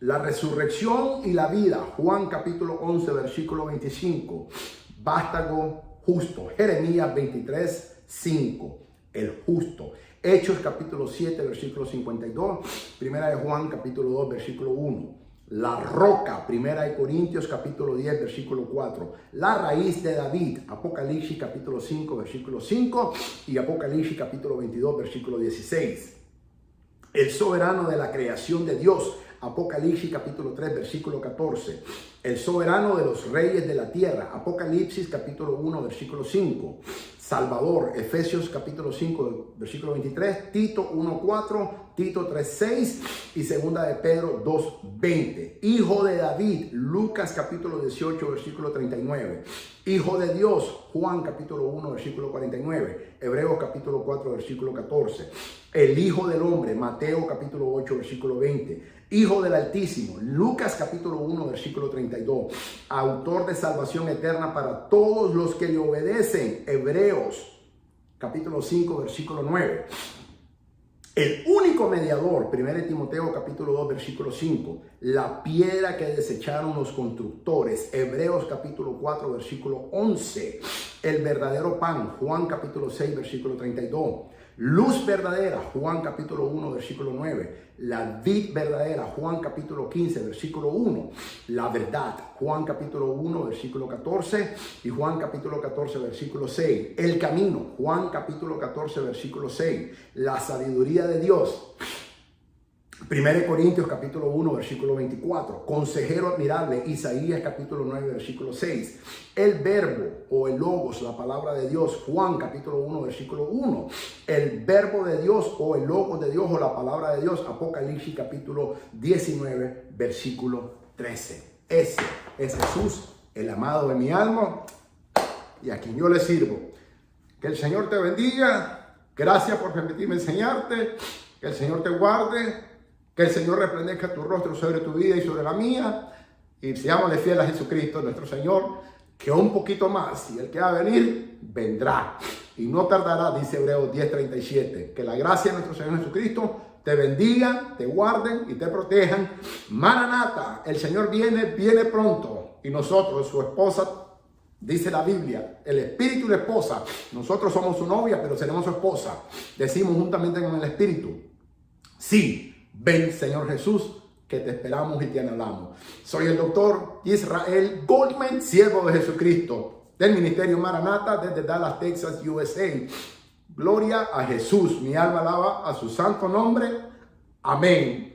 La resurrección y la vida, Juan capítulo 11, versículo 25. Vástago justo, Jeremías 23, 5. El justo. Hechos capítulo 7, versículo 52. Primera de Juan capítulo 2, versículo 1. La roca, 1 de Corintios capítulo 10, versículo 4. La raíz de David, Apocalipsis capítulo 5, versículo 5 y Apocalipsis capítulo 22, versículo 16. El soberano de la creación de Dios, Apocalipsis capítulo 3, versículo 14. El soberano de los reyes de la tierra, Apocalipsis capítulo 1, versículo 5. Salvador, Efesios capítulo 5, versículo 23, Tito 1, 4, Tito 3, 6 y segunda de Pedro 2, 20. Hijo de David, Lucas capítulo 18, versículo 39. Hijo de Dios, Juan capítulo 1, versículo 49. Hebreos capítulo 4, versículo 14. El Hijo del Hombre, Mateo capítulo 8, versículo 20. Hijo del Altísimo, Lucas capítulo 1, versículo 32. Autor de salvación eterna para todos los que le obedecen, Hebreos capítulo 5, versículo 9. El único mediador, 1 Timoteo capítulo 2, versículo 5. La piedra que desecharon los constructores, Hebreos capítulo 4, versículo 11. El verdadero pan, Juan capítulo 6, versículo 32. Luz verdadera, Juan capítulo 1, versículo 9. La vid verdadera, Juan capítulo 15, versículo 1. La verdad, Juan capítulo 1, versículo 14 y Juan capítulo 14, versículo 6. El camino, Juan capítulo 14, versículo 6. La sabiduría de Dios, 1 Corintios capítulo 1, versículo 24. Consejero admirable, Isaías capítulo 9, versículo 6. El verbo o el logos, la palabra de Dios, Juan capítulo 1, versículo 1. El verbo de Dios o el logos de Dios o la palabra de Dios, Apocalipsis capítulo 19, versículo 13. Ese es Jesús, el amado de mi alma y a quien yo le sirvo. Que el Señor te bendiga. Gracias por permitirme enseñarte. Que el Señor te guarde. Que el Señor resplandezca tu rostro sobre tu vida y sobre la mía. Y seámosle fieles a Jesucristo, nuestro Señor, que un poquito más, y el que va a venir, vendrá. Y no tardará, dice Hebreos 10:37. Que la gracia de nuestro Señor Jesucristo te bendiga, te guarden y te protejan. Maranata, el Señor viene pronto. Y nosotros, su esposa, dice la Biblia, el espíritu y la esposa. Nosotros somos su novia, pero seremos su esposa. Decimos juntamente con el espíritu. Sí. Ven, Señor Jesús, que te esperamos y te anhelamos. Soy el doctor Israel Goldman, siervo de Jesucristo, del Ministerio Maranata desde Dallas, Texas, USA. Gloria a Jesús. Mi alma alaba a su santo nombre. Amén.